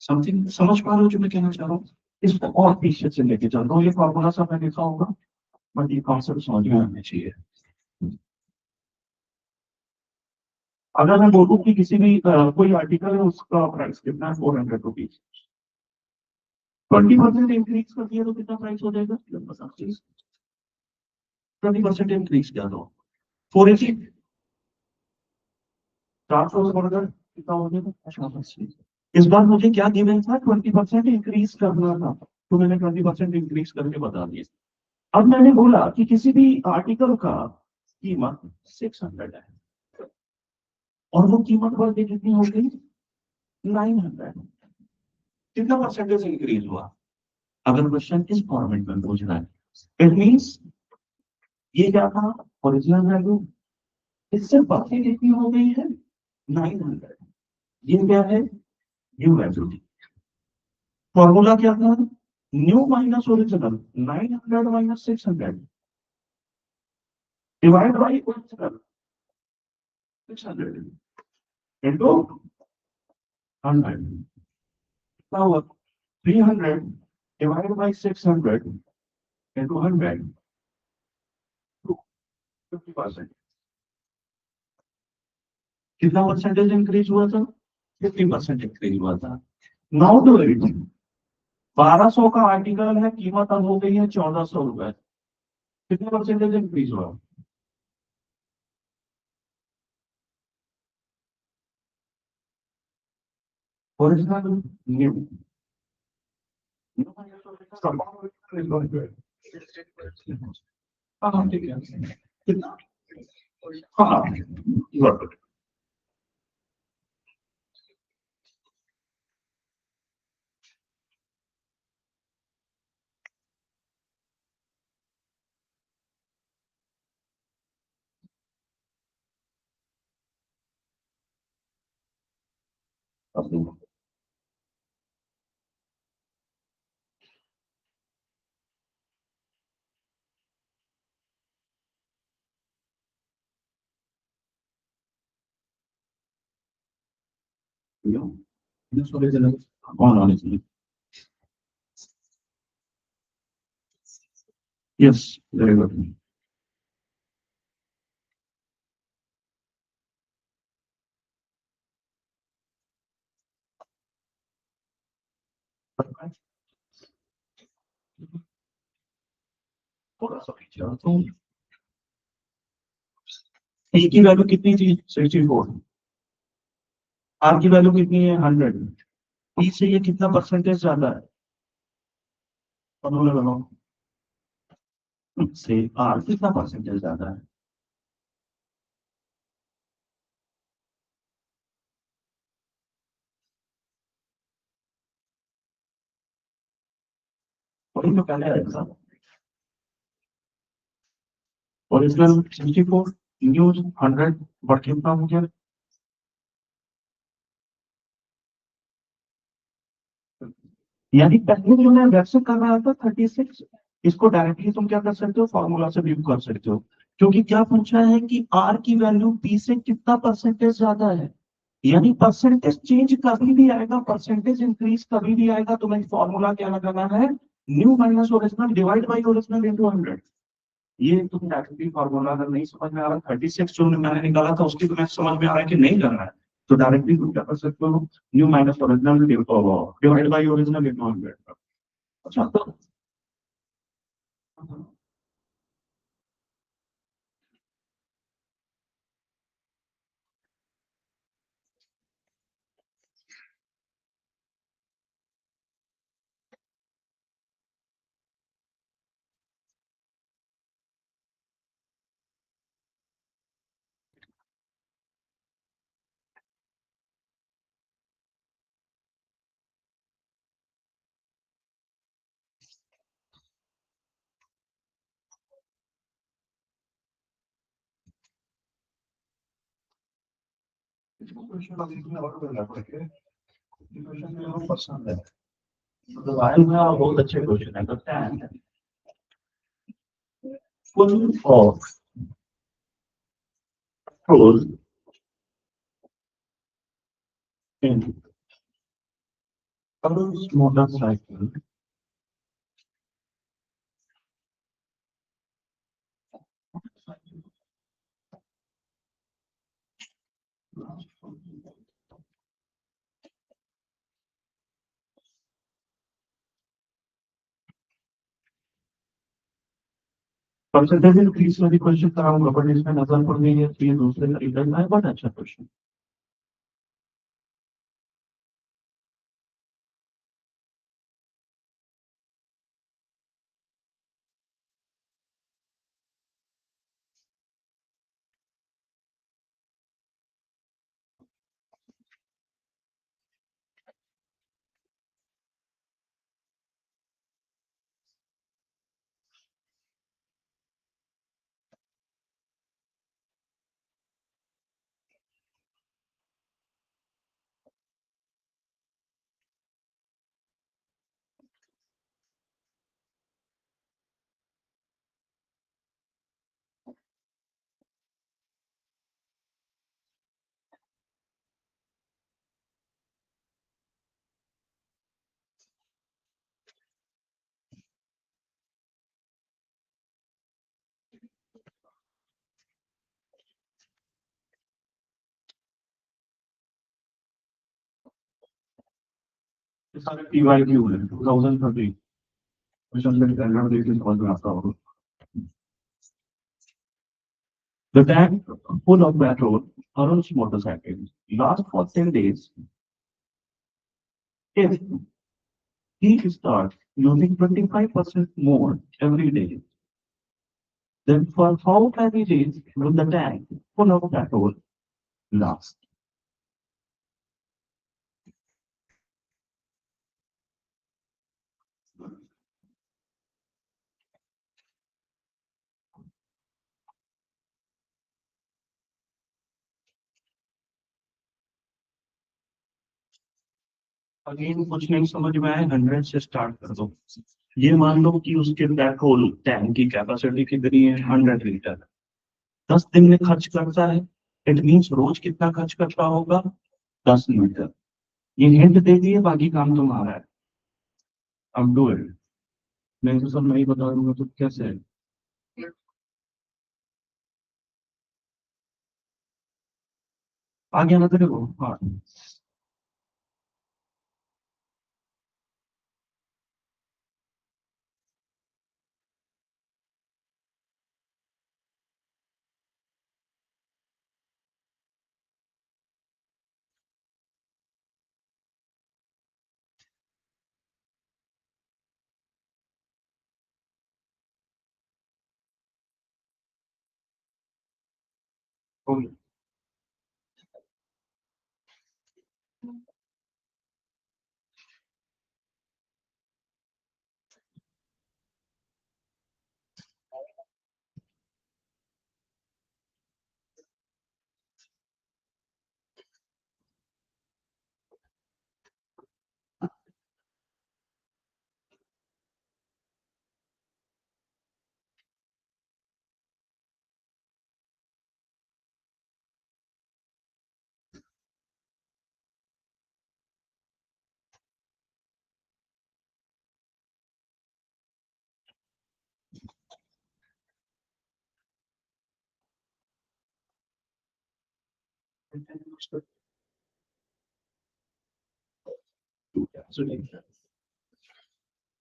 समथिंग समझ पा रहे हो जो मैं कहना चाह रहा हूँ। इसको और पीछे से लेके चल रहा हूँ, ये फॉर्मूला सब मैं लिखा होगा, बट ये कॉन्सेप्ट समझ में आना चाहिए। अगर मैं बोलूँ कि किसी भी कोई आर्टिकल है उसका प्राइस कितना है 400 रुपीज, 20% इंक्रीज कर दिया तो कितना प्राइस हो जाएगा, 20% इंक्रीज किया तो 480, 400 से बढ़कर कितना हो गया, 80। इस बार मुझे क्या गिवन था, 20% इंक्रीज करना था, तो मैंने 20% इंक्रीज करके बता दिया। अब मैंने बोला कि किसी भी आर्टिकल का कीमत 600 है, और वो कीमत बढ़ के कितनी हो गई 900, कितना परसेंटेज इंक्रीज हुआ। अगर क्वेश्चन इस फॉर्मेट में पूछ रहा है, इट मीन्स ये क्या था ओरिजिनल वैल्यू, इससे बाकी कितनी हो गई है 900, ये क्या है न्यू वैल्यू। फॉर्मूला क्या था, new minus original, 900 minus 600 divide by original 600 into 100, क्या हुआ 300 डिवाइड बाई 600 इंटू 100, 50%। कितना परसेंटेज इंक्रीज हुआ था, 50% इंक्रीज हुआ था। नाउ टू इट, 1200 का आर्टिकल है, कीमत अब हो गई है 1400 रुपए, कितने परसेंटेज इंक्रीज हुआ, original, new. हाँ ठीक है कितना हाँ got it. You this original on honestly. Yes, very good. थोड़ा सा पीछे आओ तो ए की वैल्यू कितनी थी 64 आर की वैल्यू कितनी है 100 पी से ये कितना परसेंटेज ज्यादा है फॉर्मूला लगाओ से आर कितना परसेंटेज ज्यादा है और ये तो पहले आएगा ओरिजिनल 64 न्यूज 100 बट कितना हो गया यानी पहले जो मैं वैसे कर रहा था 36 इसको डायरेक्टली तुम क्या कर सकते हो फॉर्मूला से व्यू कर सकते हो क्योंकि क्या पूछा है कि आर की वैल्यू पी से कितना परसेंटेज ज्यादा है यानी परसेंटेज चेंज कभी भी आएगा परसेंटेज इंक्रीज कभी भी आएगा तो मैं फॉर्मूला क्या लगाना है new minus original divide by original into 100 ये तुम डायरेक्टली फॉर्मूला अगर नहीं समझ में आ रहा 36 जो मैंने निकाला था उसकी तुम्हें समझ में आ रहा है कि नहीं करना है तो डायरेक्टली तुम क्या कर सकते हो new minus original divide by original into 100 अच्छा तो क्वेश्चन अभी तुम्हें और करना पड़ेगा क्वेश्चन मेरे को पसंद है तो आयल में बहुत अच्छे क्वेश्चन है करते हैं full of petrol in Carol's motorcycle percentage increase वाली क्वेश्चन कराऊंगा बट इसमें नजर पड़ गई है तो ये दूसरे तरीके में है बट अच्छा क्वेश्चन सारे पीवाई क्यू है 2013 क्वेश्चन में स्टैंडर्ड देखिए समझ में आता होगा The tank full of petrol Arun's motorcycle last for 10 days If he starts using 25% more every day, then for how many days will the tank full of petrol last? Again कुछ नहीं समझ में आए, 100 से स्टार्ट कर दो। ये मान लो कि उसके पेट्रोल टैंक की कैपेसिटी कितनी है, 100 लीटर। 10 दिन में खर्च करता है, इट मीन्स रोज कितना खर्च करता होगा, 10 लीटर। ये हिंट दे दिए, बाकी काम तुम्हारा है। अब डू इट। मैं तो सब नहीं बता दूंगा तो कैसे है? आगे आना तेरे को, हाँ।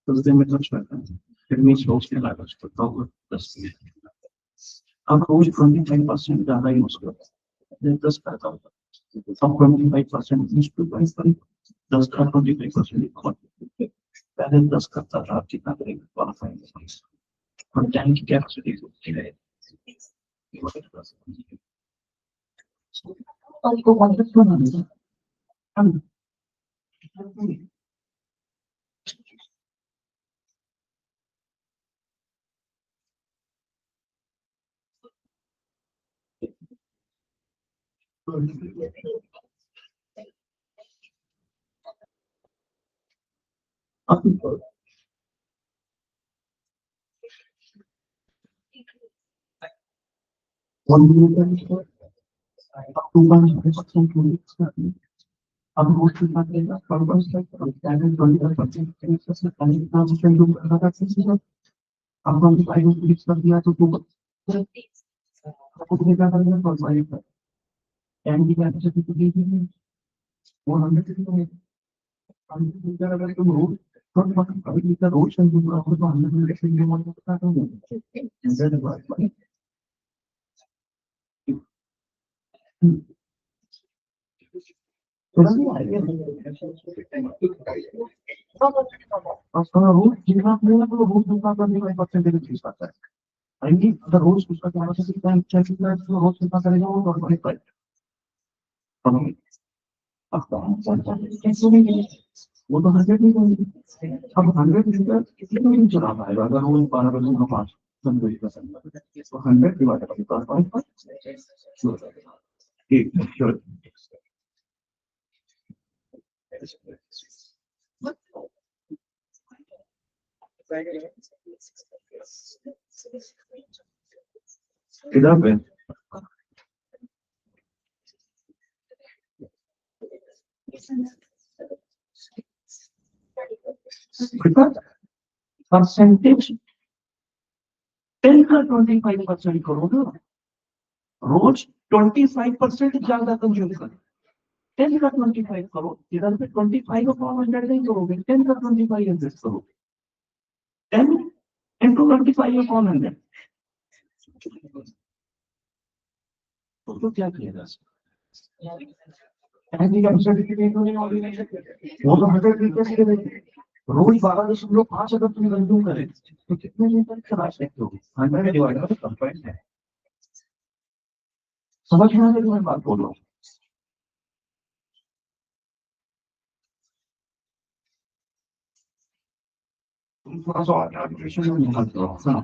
उस दिन में खर्च करता है, फिर मैं रोज के लागत करता हूँ 10 दिन। अब रोज 25% ज्यादा यूज करता है, 10 करता हूँ। अब 25% यूज टू 10 का 25% पहले 10 करता था, आप कितना करेंगे 1.5, और टाइम की कैपेसिटी होती है। आपको कॉन्टेक्ट बनाना है। अब वो कितना देगा, परवर्स तक स्टैंडर्ड 25% से पहले कितना परसेंट लूप करना था किसी को। अब हम 5 क्लिक कर दिया तो तू आपको क्या करना है, फॉर 5 पर 10 की कैपेसिटी तो दी थी वो 100 की। हम लीटर अगर तुम रोज तो अभी लीटर रोज कंज्यूम करोगे तो 100 लीटर से ये मतलब पता है। थोड़ा सा आइडिया और रोज जितना अपने तो रोज दूसरा करने का परसेंटेज चीज आता है। आएंगी अगर रोज उसका क्या सकता है, चेक कितना है, रोज कितना करेगा वो ऑटोमेटिक कर। वो तो 100 नहीं करेगी। अब 100 लीटर किसी को नहीं चला पाएगा अगर वो 12% का 5 तो 100 डिवाइडेड बाई 5 ठीक है, श्योर। इधर पे परसेंटेज 10 का 25% करो ना, रोज 25% ज्यादा कंज्यूम कर। 10 का 25 करो, इधर पे 25 अपॉन 100 नहीं करोगे, 10 का 25 एडजस्ट करोगे। 10 इंटू 25 अपॉन 100 तो क्या किया जा सकता टैंक की कैपेसिटी कितनी होने वाली है? वो तो 100 लीटर से रोज 12.5 अगर तुम कंज्यूम करें तो कितने लीटर चला सकते हो? 100 डिवाइड बाय 1.5 है। समझ में आ रही है मैं बात बोल रहा हूँ? तुम थोड़ा सा और कैलकुलेशन में मत करो ना,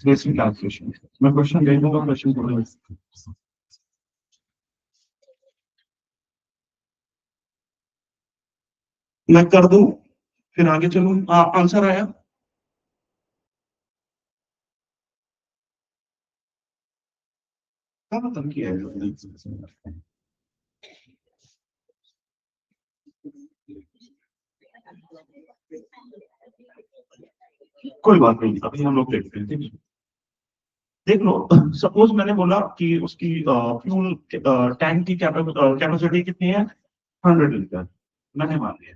बेसिक कैलकुलेशन। मैं क्वेश्चन दे दूंगा, क्वेश्चन बोलो। मैं कर दूं, फिर आगे चलूं। आंसर आया? क्या खत्म किया है? कोई बात नहीं, अभी हम लोग देखते हैं, ठीक है? देख लो, सपोज मैंने बोला कि उसकी फ्यूल टैंक की कैपेसिटी कितनी है? 100 लीटर। मैंने मान लिया।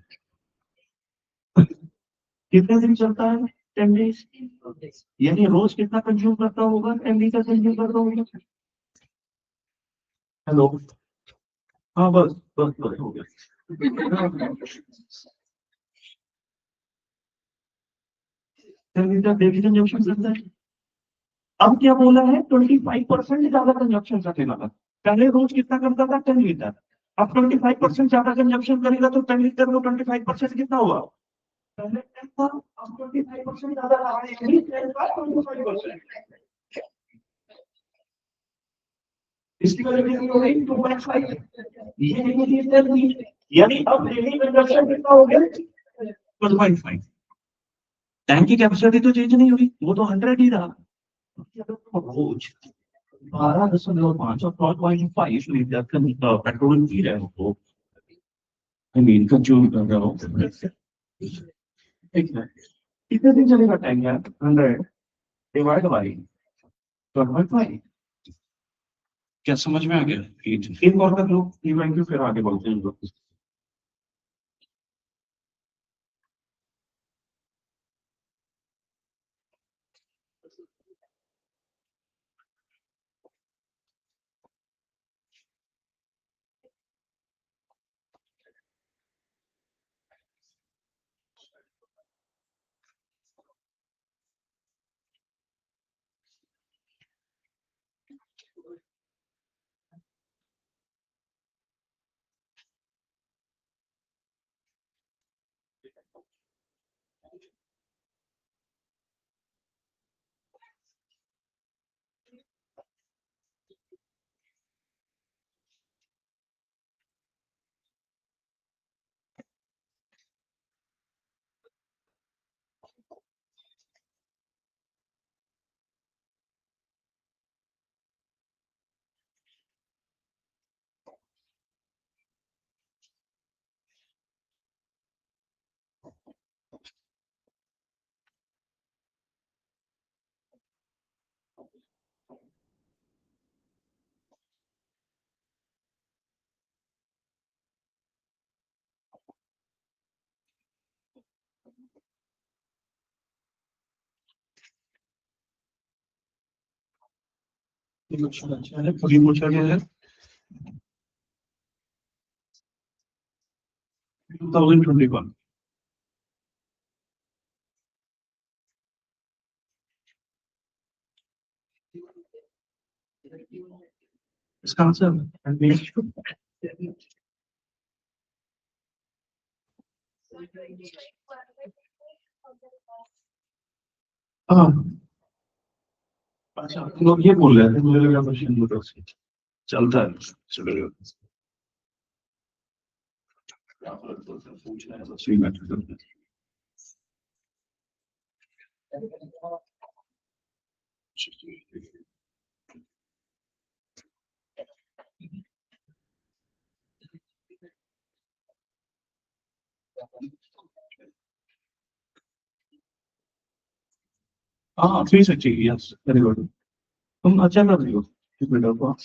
कितने दिन चलता है? 10 डेज। यानी रोज कितना कंज्यूम करता होगा? 10 लीटर कंज्यूम करता होगा। हेलो। हाँ बस, बस बस हो गया। 10 लीटर डेली कंजम्पशन करता है। अब क्या बोला है? 25% ज्यादा कंजप्शन करेगा। पहले रोज कितना करता था? 10 लीटर। अब 25% ज्यादा कंजप्शन करेगा तो 10 लीटर में 25% कितना हुआ? पहले 10 था, अब 25% ज्यादा रहा है, यानी 10 का 25%। इसकी वजह से हो गई 2.5। ये नहीं थी, यानी अब डेली कंजप्शन कितना हो गया? 1.5। टैंक की कैपेसिटी तो चेंज नहीं हुई, वो तो 100 ही रहा। रोज 12.5 और 12.5 लीटर का पेट्रोल पी रहे हो तो आई मीन कंज्यूम कर रहे हो, ठीक है? कितने दिन चलेगा टैंक यार? 100 डिवाइड बाई 12.5। क्या समझ में आ गया? एक और कर लो, थैंक यू, फिर आगे बढ़ते हैं हम लोग। अच्छा है, खुद ही पूछा गया है। 2021। इसका आंसर हाँ। अच्छा, लोग ये बोल रहे थे, मुझे लगा क्वेश्चन बोलो उसकी। चलता है, चलो। पूछ रहे हैं बस, 3 मिनट। हाँ, 360, यस, वेरी गुड। तुम अच्छा कर रही हो इस वीडियो को।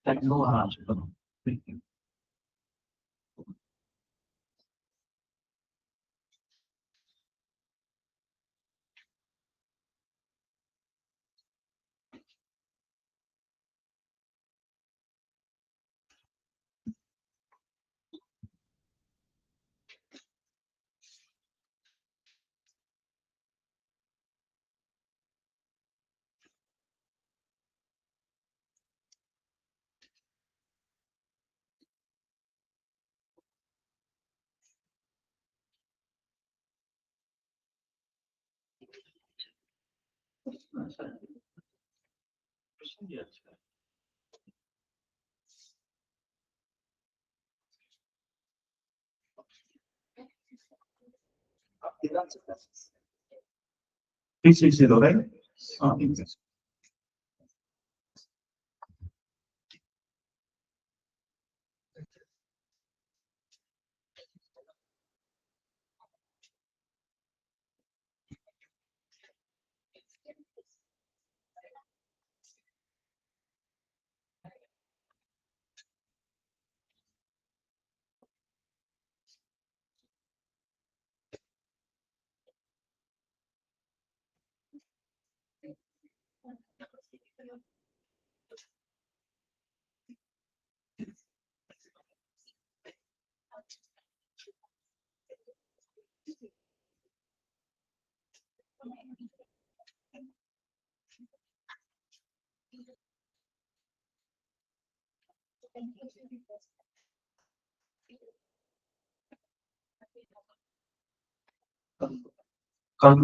टेक्नो आराम से करो। ठीक है। अच्छा है। क्वेश्चन भी अच्छा है। आप कितना सकते हैं? 360 राइट? हाँ, ठीक है। कल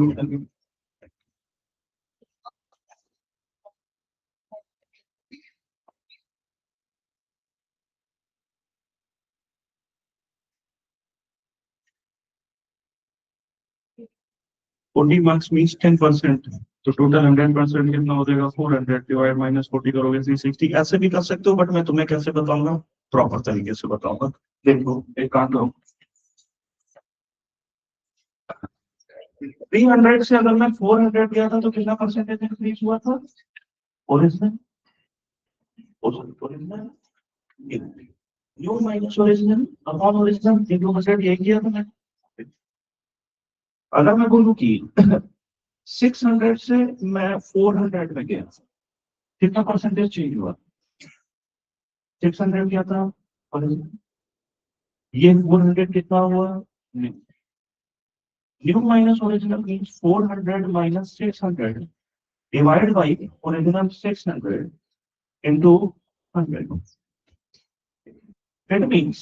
40 मार्क्स मीन्स 10%। तो टोटल 100% कितना हो जाएगा? 400 डिवाइड माइनस 40 करोगे 360। ऐसे भी कर सकते हो, बट मैं तुम्हें कैसे बताऊंगा? प्रॉपर तरीके से बताऊंगा। देखो एक काम करो, 300 से अगर मैं 400 गया था तो कितना परसेंटेज इंक्रीज हुआ था? Original original new minus original upon original, 2% यही किया था मैंने। अगर मैं बोलूँ कि 600 से मैं 400 में गया, कितना परसेंटेज चेंज हुआ? 600 क्या था और ये 400 कितना हुआ? New minus original means 400 minus 600 divide by original 600 into 100. That means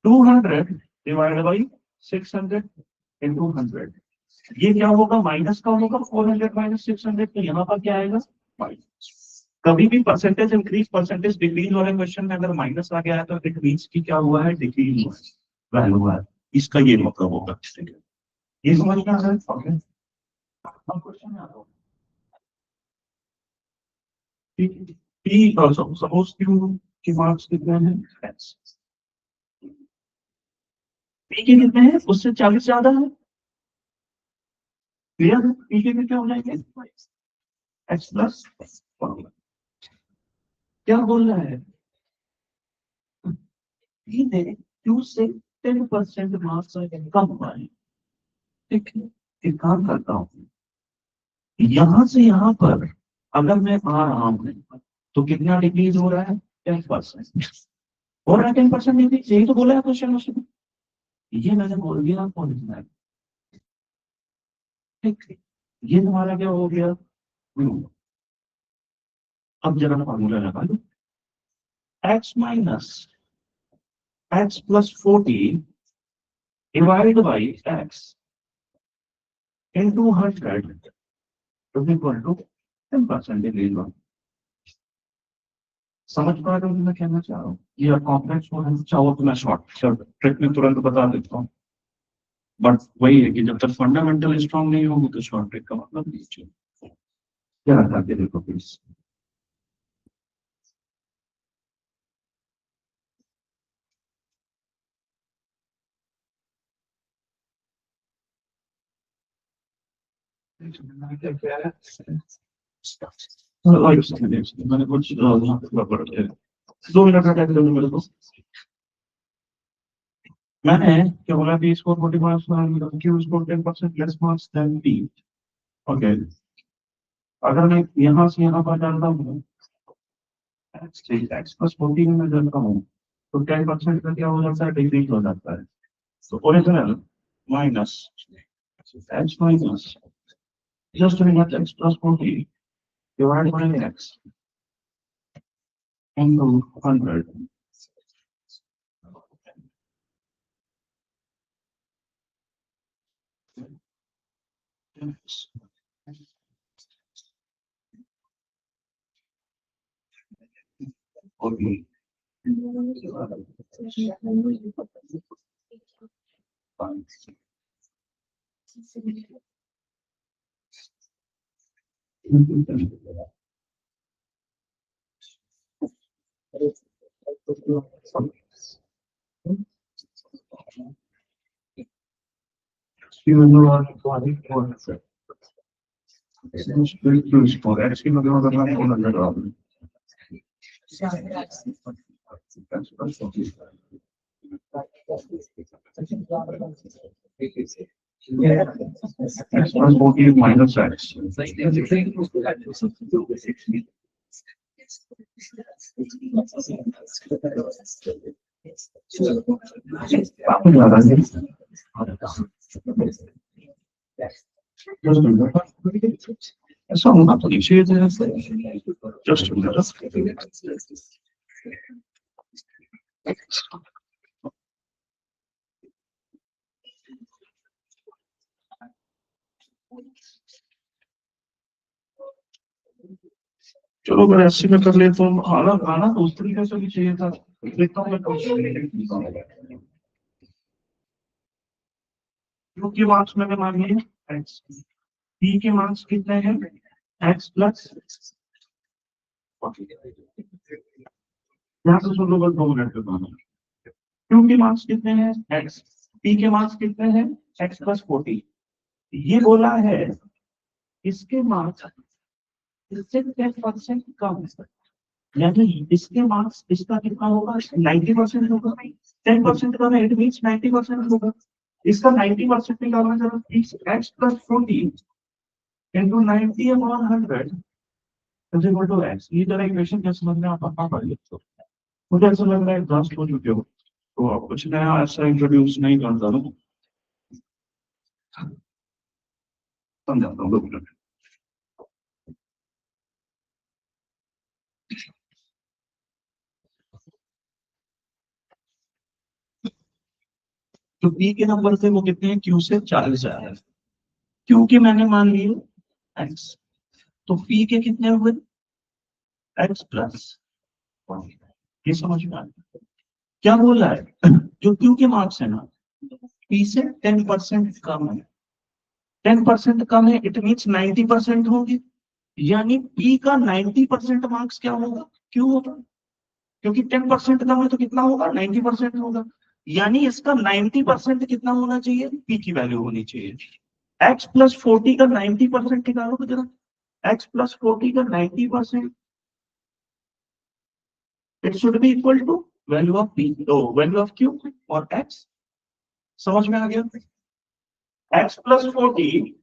200 divided by 600 into 100. ये क्या होगा? माइनस का होगा। 400 माइनस 600, तो यहाँ पर क्या आएगा? माइनस। कभी भी परसेंटेज इंक्रीज परसेंटेज डिक्रीज वाले क्वेश्चन में अगर माइनस आ गया है तो इट मीन्स की क्या हुआ है? डिक्रीज हुआ है, वैल्यू हुआ है। इसका ये मतलब होगा। ये समझ में आ रहा है? अब क्वेश्चन में आता हूँ। पी सपोज क्यू के मार्क्स कितने हैं? पी के कितने हैं? उससे 40 ज्यादा है। क्लियर है? पी के कितने हो जाएंगे? X plus. क्या बोल रहा है? पी ने क्यू से 10% मार्क्स कम पाए। ठीक है, एक काम करता हूँ, यहां से यहां पर अगर मैं आ रहा हूं तो कितना डिक्रीज हो रहा है? 10%। हो रहा है 10% डिक्रीज, यही तो बोला है क्वेश्चन उसमें। ये मैंने बोल दिया ओरिजिनल। ठीक है, ये तुम्हारा क्या हो गया? अब जरा फॉर्मूला लगा लो। X minus x plus 40 divide by x into 100 is equal to 10% decrease. समझ पा रहे हो मैं कहना चाह रहा हूँ? ये कॉम्प्लेक्स हो चाहो तो मैं शॉर्ट ट्रिक में तुरंत बता देता हूँ, बट वही है कि जब तक फंडामेंटल स्ट्रॉन्ग नहीं होगी तो शॉर्ट ट्रिक का मतलब नहीं चाहिए। क्या रखा के देखो प्लीज। क्या है? मैंने कुछ यहाँ पे गड़बड़ किया है। 2 मिनट का टाइम दो मेरे को। मैंने क्या बोला B score 40 marks, Q score 10% less marks than B. Okay, अगर मैं यहाँ से यहाँ पर डालता हूँ एक्स प्लस 40 में डालता हूँ तो 10% का क्या हो जाता है, डिक्रीज हो जाता है। तो original minus X minus just remove x plus 40 divided by x into 100. Yes. Okay. Fine. Even though I'm planning for it. It's very useful. Actually, I'm going to have one hundred. That's okay. X plus 40 minus x. आपको याद आ गया? Just a minute. ऐसा होना तो नहीं चाहिए था। Just a minute. चलो अगर ऐसे में कर ले तो आना आना तो उस तरीके से भी चाहिए था। देखता हूँ मैं क्यू के मार्क्स मैंने मांगे एक्स, पी के मार्क्स कितने हैं एक्स प्लस। यहाँ से सुन लो बस 2 मिनट के बाद। क्यू के मार्क्स कितने हैं एक्स, पी के मार्क्स कितने हैं एक्स प्लस 40। ये बोला है इसके मार्क्स इससे 10% कम है, यानी इसके मार्क्स इसका कितना होगा 90% होगा। 10% कम है, इट मीन्स 90% होगा। इसका 90% निकालना जरा please. X plus 40 into 90 upon 100 is equal to X. ये जरा इक्वेशन क्या समझ में आप पढ़ लेते हो? मुझे ऐसा लग रहा है एग्जास्ट हो चुके हो तो आप कुछ नया ऐसा इंट्रोड्यूस नहीं करता हूँ, समझाता हूँ 2 मिनट। तो पी के नंबर थे वो कितने हैं, क्यू से 40 आया है। क्यू के मैंने मान लिए एक्स, तो पी के कितने हुए एक्स प्लस। ये समझ में आ गया क्या बोल रहा है? जो क्यू के मार्क्स है ना पी से 10% कम है, 10% कम है, इट मीन्स 90% होंगे। यानी पी का 90% मार्क्स क्या होगा क्यू होगा, क्योंकि 10% कम है तो कितना होगा 90% होगा। यानी इसका 90% कितना होना चाहिए, पी की वैल्यू होनी चाहिए। एक्स प्लस 40 का 90% निकालो जरा। एक्स प्लस 40 का 90% it should be equal to value of P, तो वैल्यू ऑफ क्यू और एक्स। समझ में आ गया? X plus 40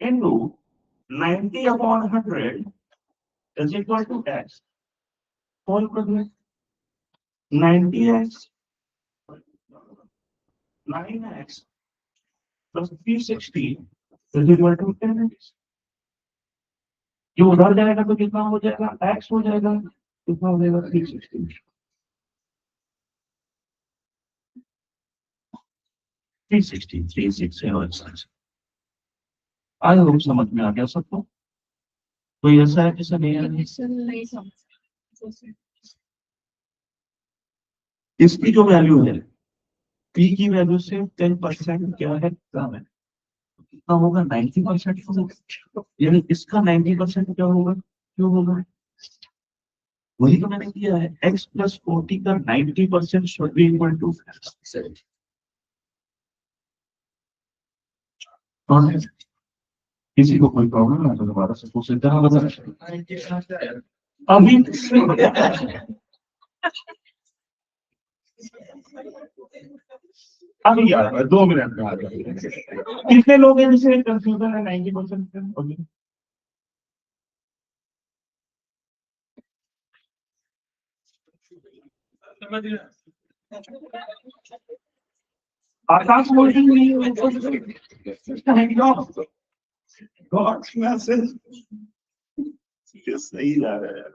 into 90 upon 100 is equal to x. Whole product 90x 9x plus 360 is equal to 10x. जो उधर जाएगा तो कितना हो जाएगा x हो जाएगा, कितना हो जाएगा 360। 360 आज लोग समझ में आ गया सबको? कोई ऐसा है जैसा नहीं है? इसकी जो वैल्यू है पी की वैल्यू से 10% क्या है कम है, कितना होगा 90%। यानी इसका 90% क्या होगा क्यों होगा, वही तो मैंने किया है। x प्लस 40 का 90% शुड बी इक्वल टू किसी को कोई प्रॉब्लम है तो दोबारा से पूछ सकते हैं। बता अभी अभी यार 2 मिनट में आ जाएंगे। कितने लोग हैं जिसे कंफ्यूजन है 90%? आकाश बोलिंग गॉड्स मैसेज ये सही जा रहा है यार।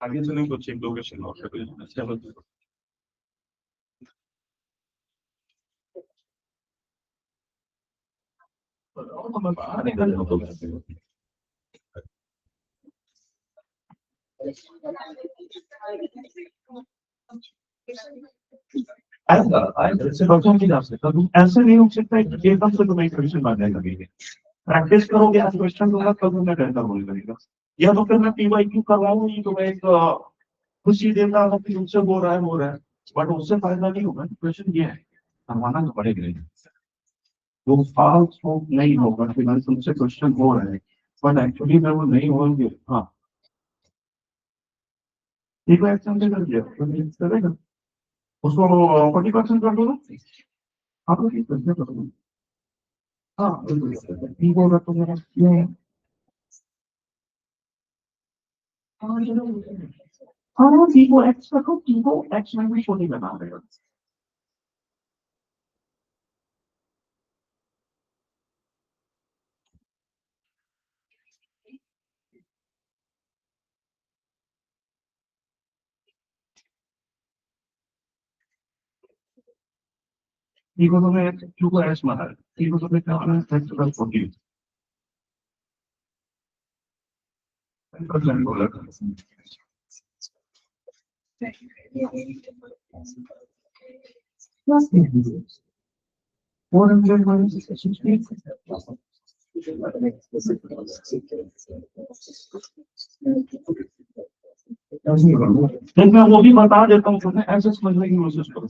आगे से नहीं कुछ एक दो क्वेश्चन और चलो ऐसे बच्चों की जा सकता तुम ऐसे नहीं हो सकता एकदम से तुम्हें क्वेश्चन मारने लगेंगे। प्रैक्टिस करोगे आज क्वेश्चन दूंगा कल तुम्हें कहता बोल करेगा या तो फिर मैं PYQ करवाऊँ नहीं तो मैं एक खुशी देता हूँ कि उनसे हो रहा है बट उससे फायदा नहीं होगा। क्वेश्चन ये है करवाना तो पड़ेगा ही। वो फाल्स हो नहीं होगा कि मैं तुमसे क्वेश्चन हो रहे हैं बट एक्चुअली में वो नहीं होंगे। हाँ ठीक है एक्शन कर दिया तो करेगा उसको 40% कर दो ना। हाँ तो ठीक है कर दो। हाँ ठीक होगा तो मेरा ये हाँ ठीक हो एक्स रखो ठीक हो एक्स में भी छोटी बना देगा। ठीक हो तो मैं क्यू को एक्स बना ठीक हो तो मैं क्या बना एक्स प्लस 40% बोला। 400 minus 60 फिर मैं वो भी बता देता हूँ तुम्हें ऐसे समझने की कोशिश करो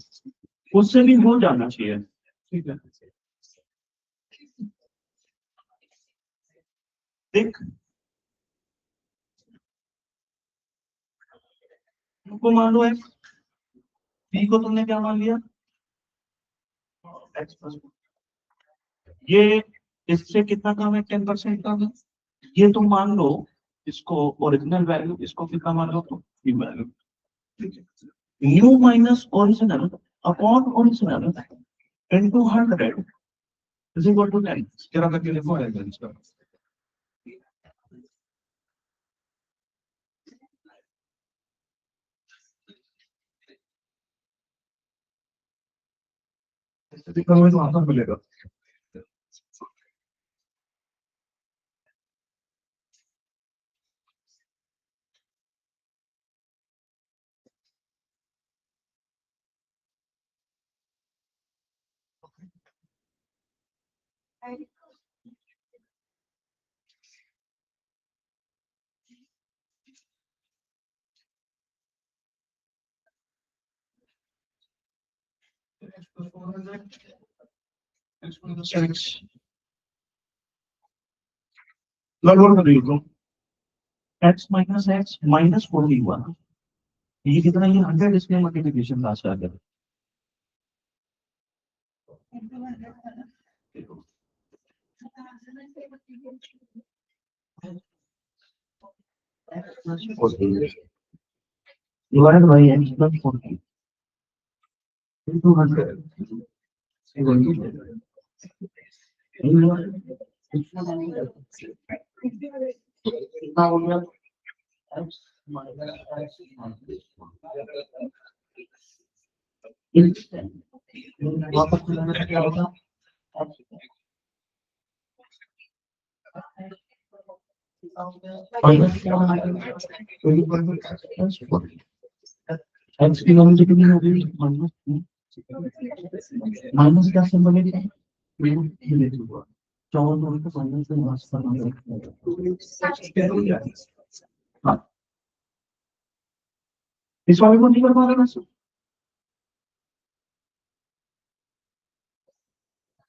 उससे भी हो जाना चाहिए। ठीक है देख तुमको मान लो एक्स बी को तुमने क्या मान लिया एक्स प्लस ये इससे कितना कम है 10% कम है। ये तुम मान लो इसको ओरिजिनल वैल्यू इसको कितना मान लो तो value new minus original upon original into 100 is equal to 10 जरा करके देखो आएगा इसका। तो आंसर मिलेगा। लगभग देखो एक्स माइनस एक्स माइनस 41 ये कितना ये 100 इसमें मल्टीप्लिकेशन लास्ट आ गया। Divided by x plus 40 into 100 कितना हो गया एक्स माइनस एक्स वापस मिलाने से क्या होगा माइनस क्या होगा एक्स की वैल्यू कितनी हो गई माइनस क्या सिंबल है चौवन को माइनस से हाँ इस वाले को नहीं कर पा रहा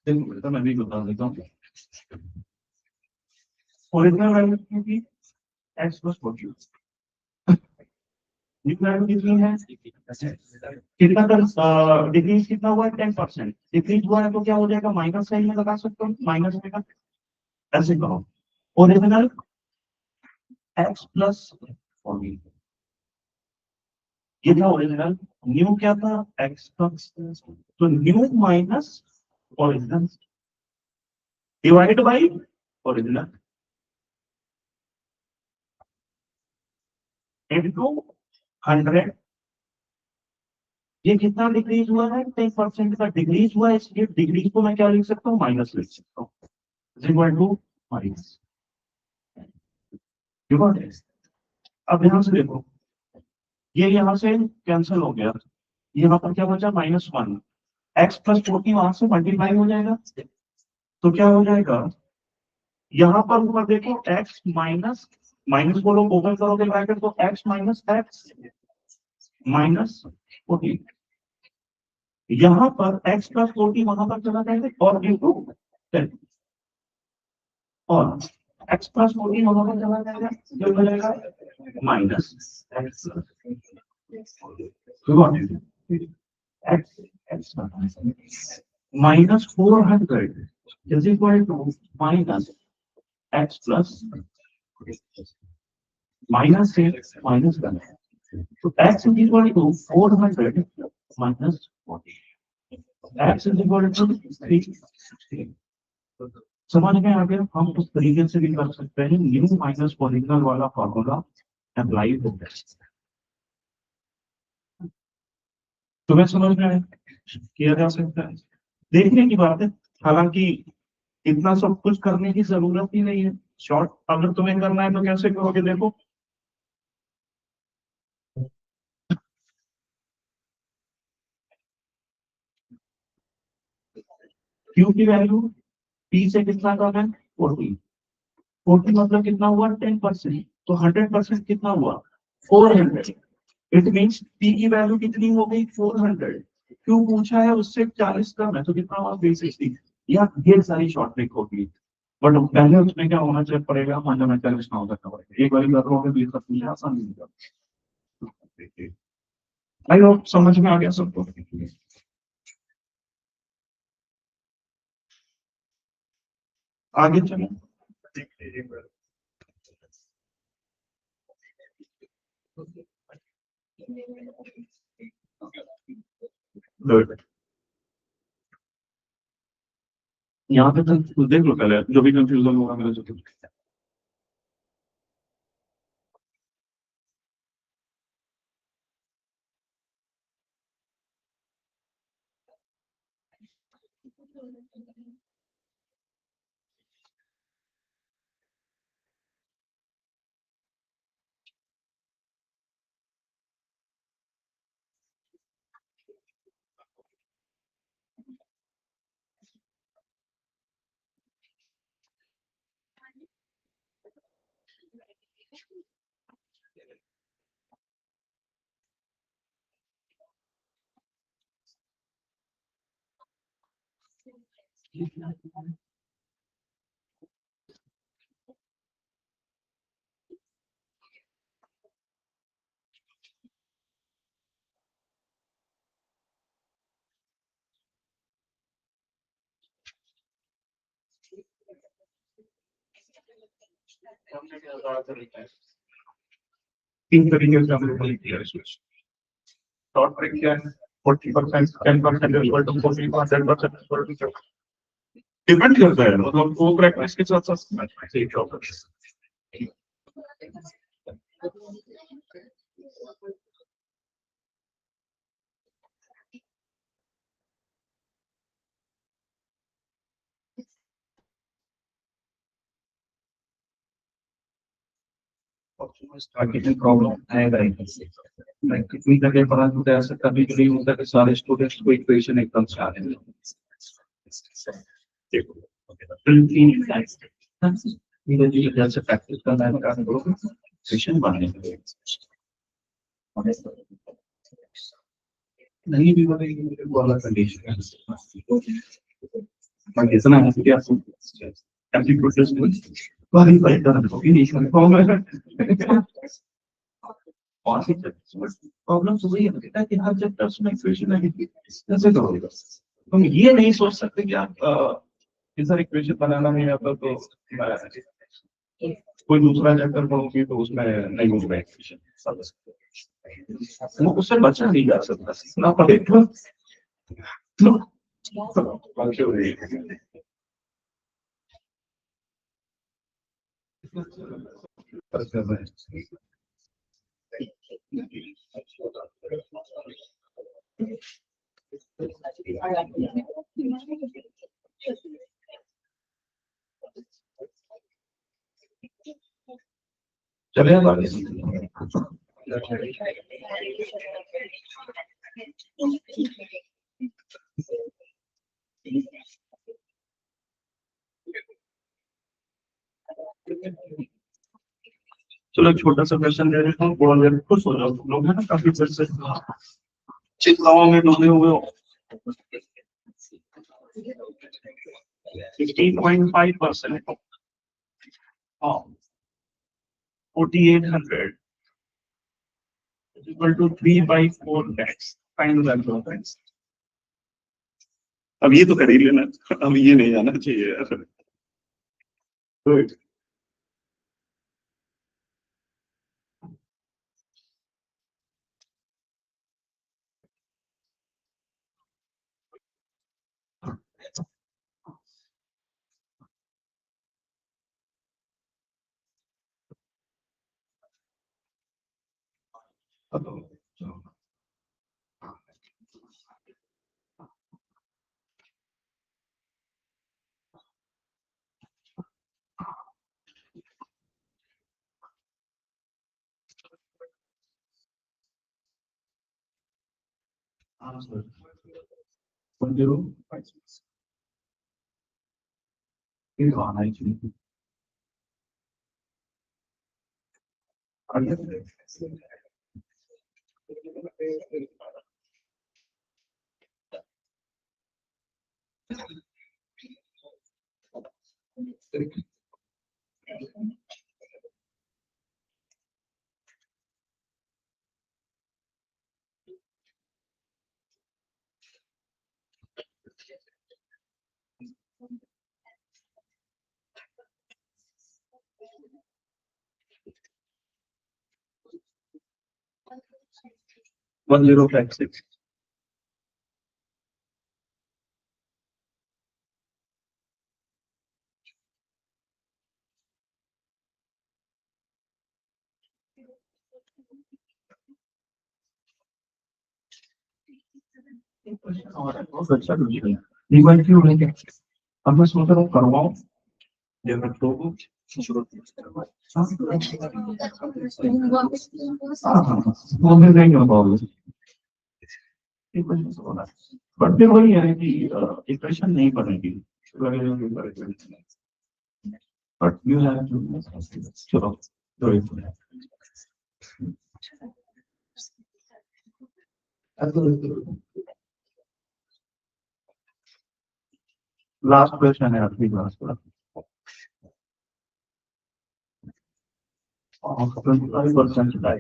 देखो बेटा मैं भी बता देता हूँ ओरिजिनल वैल्यू की एक्स प्लस 14 कितनी है कितना कर डिक्रीज कितना हुआ है 10% डिक्रीज हुआ है तो क्या हो जाएगा माइनस साइन में लगा सकते हो माइनस में का ऐसे करो ओरिजिनल एक्स प्लस 14 ये था ओरिजिनल न्यू क्या था एक्स प्लस तो new minus original divide by original into 100 ये कितना डिक्रीज हुआ है 10% का डिक्रीज हुआ है इसलिए डिक्रीज को मैं क्या लिख सकता हूँ माइनस लिख सकता हूँ इज इक्वल टू माइनस अब यहां से देखो ये यहां से कैंसिल हो गया यहाँ पर क्या बचा -1 एक्स प्लस 40 वहां से मल्टीप्लाई हो जाएगा तो क्या हो जाएगा यहाँ पर ऊपर देखो एक्स माइनस माइनस को लोग ओपन करोगे ब्रैकेट तो एक्स माइनस एक्स माइनस 40 यहाँ पर एक्स प्लस 40 वहां पर चला जाएगा और इंटू 10 और एक्स प्लस 40 वहां पर चला जाएगा जो मिलेगा minus X minus 400 is equal to minus x plus minus से माइनस करना है तो X is equal to 400 minus 40 X is equal to 360 समझ में आ गया हम उस तरीके से भी कर सकते हैं न्यू माइनस ओरिजिनल वाला फॉर्मूला अप्लाई होता है तुम्हें समझ में आया किया जा सकता है देखने की बात है हालांकि इतना सब कुछ करने की जरूरत ही नहीं है शॉर्ट अगर तुम्हें करना है तो कैसे करोगे देखो क्यू की वैल्यू पी से कितना कम है 40 40 मतलब कितना हुआ 10% तो 100% कितना हुआ 400 इट मीन्स पी की वैल्यू कितनी हो गई 400 क्यों पूछा है उससे 40 कम है तो कितना हुआ 360 या ढेर सारी शॉर्ट ट्रिक होगी बट पहले उसमें क्या होना चाहिए पड़ेगा फंडामेंटल ना होता पड़ेगा एक बार कर लोगे तो ये सब चीजें आसान नहीं होगा आई होप समझ में आ गया सबको आगे चलो गुड यहाँ पे तो देख लो पहले जो भी कंफ्यूजन होगा मेरे जो तीन तरीके से हमने बोली किया इसमें शॉर्ट ट्रिक क्या है 40% 10% equal to 40 10% equal to depend करता है मतलब वो प्रैक्टिस के साथ साथ सही जॉब बाकी प्रॉब्लम आएगा ही लाइक कितनी जगह परंतु ऐसा कभी कभी होता है कि सारे स्टूडेंट्स को इक्वेशन एकदम से आने लगे देखो धीरे धीरे जैसे प्रैक्टिस करना है इक्वेशन बनने लगे नहीं भी बनेगी वाला कंडीशन बाकी इतना है कि आपको ऐसी प्रोसेस में क्वालिफाई करना होगी नहीं फॉर्म है प्रॉब्लम तो वही है कि हर चैप्टर्स में इक्वेशन है कैसे करोगे तुम ये नहीं सोच सकते कि आप इधर इक्वेशन बनाना नहीं आता तो कोई दूसरा चैप्टर पढ़ोगे तो उसमें नहीं होगा इक्वेशन वो उससे बचा नहीं जा सकता सीखना पड़ेगा चले चलो एक छोटा सा क्वेश्चन दे देता हूँ थोड़ा देर खुश हो जाओ तुम लोग है ना काफी देर से चिंताओं में डूबे हुए हो 16.5% हाँ 4800 equal to 3/4 x find the difference अब ये तो कर ही लेना अब ये नहीं आना चाहिए यार गुड आंसर 1056 ये आना चाहिए वन जीरो फाइव सिक्स बहुत अच्छा क्वेश्चन है इक्वल क्यों है अब मैं सोच रहा हूँ करवाऊँ या मैं तो हाँ हाँ वो मैं नहीं कर पाऊंगा बट फिर वही है कि इक्वेशन नहीं बनेगी बट यू हैव टू चलो दो लास्ट क्वेश्चन है आपकी क्लास का 25%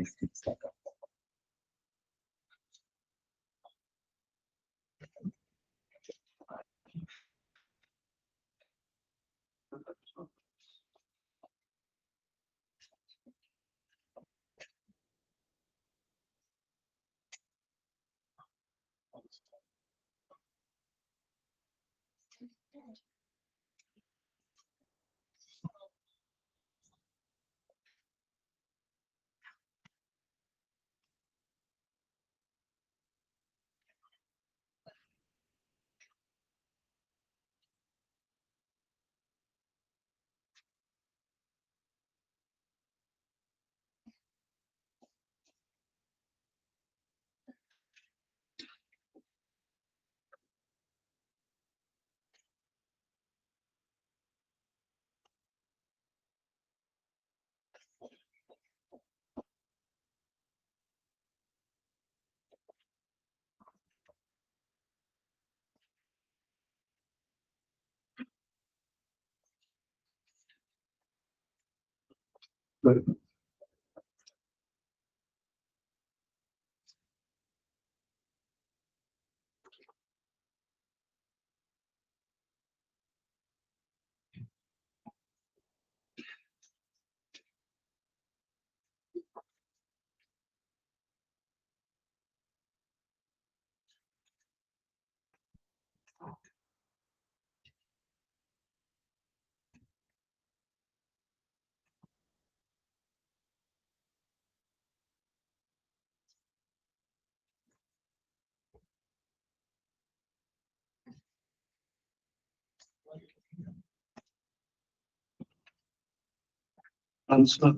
आंसर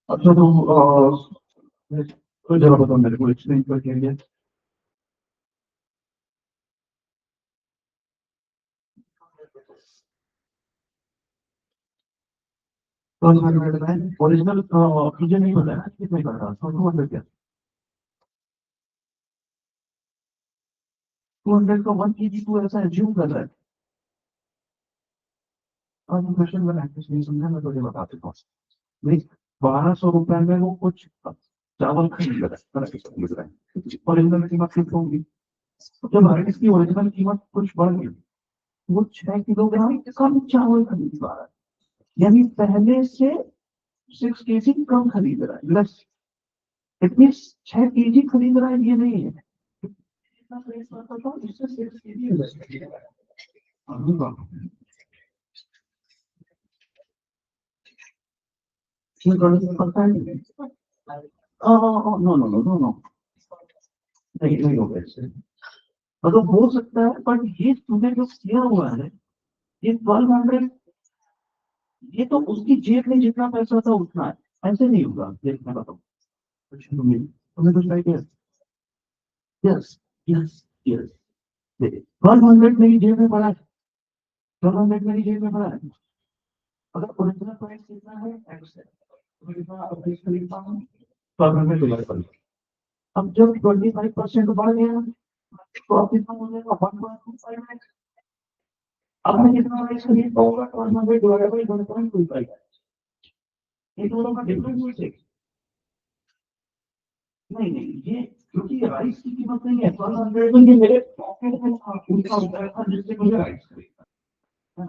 अच्छा तो कोई जगह बताओ मेरे को एक्सप्लेन करके लिए ओरिजिनल मुझे नहीं पता है कितने का था 200 क्या 200 का 1 kg तू ऐसा एज्यूम कर रहा है और क्वेश्चन बना नहीं समझा मैं तुझे बता देता हूँ नहीं 1200 रुपए में वो कुछ चावल खरीद रहा है ओरिजिनल कीमत कितनी होगी जब हर इसकी ओरिजिनल कीमत कुछ बढ़ गई वो 6 किलोग्राम कम चावल खरीद पा रहा है यानी पहले से 6 kg कम खरीद रहा है लेस इट मीन 6 kg खरीद रहा है ये नहीं है इससे 6 kg पता नहीं no no no no no नहीं नहीं होगा इससे मतलब हो सकता है बट ये तूने जो किया हुआ है ये 1200 ये तो उसकी जेब में जितना पैसा था उतना है ऐसे नहीं होगा देखना बताओ तुम्हें कुछ लाइक यस यस यस 1200 मेरी जेब में पड़ा है 1200 मेरी जेब में पड़ा है अगर ओरिजिनल प्राइस कितना है एक्स है तो कितना अपडेट खरीदता हूँ 1200 डिवाइड कर अब जब 25% बढ़ गया तो अब कितना हो जाएगा 1.25 अब मैं कितना प्राइस खरीद पाऊंगा 1200 डिवाइड बाई 1.25 ये दोनों का डिफरेंस है नहीं नहीं ये क्योंकि राइस की कीमत नहीं है 1200 में मेरे पॉकेट में उनका होता था जिससे मुझे राइस खरीदना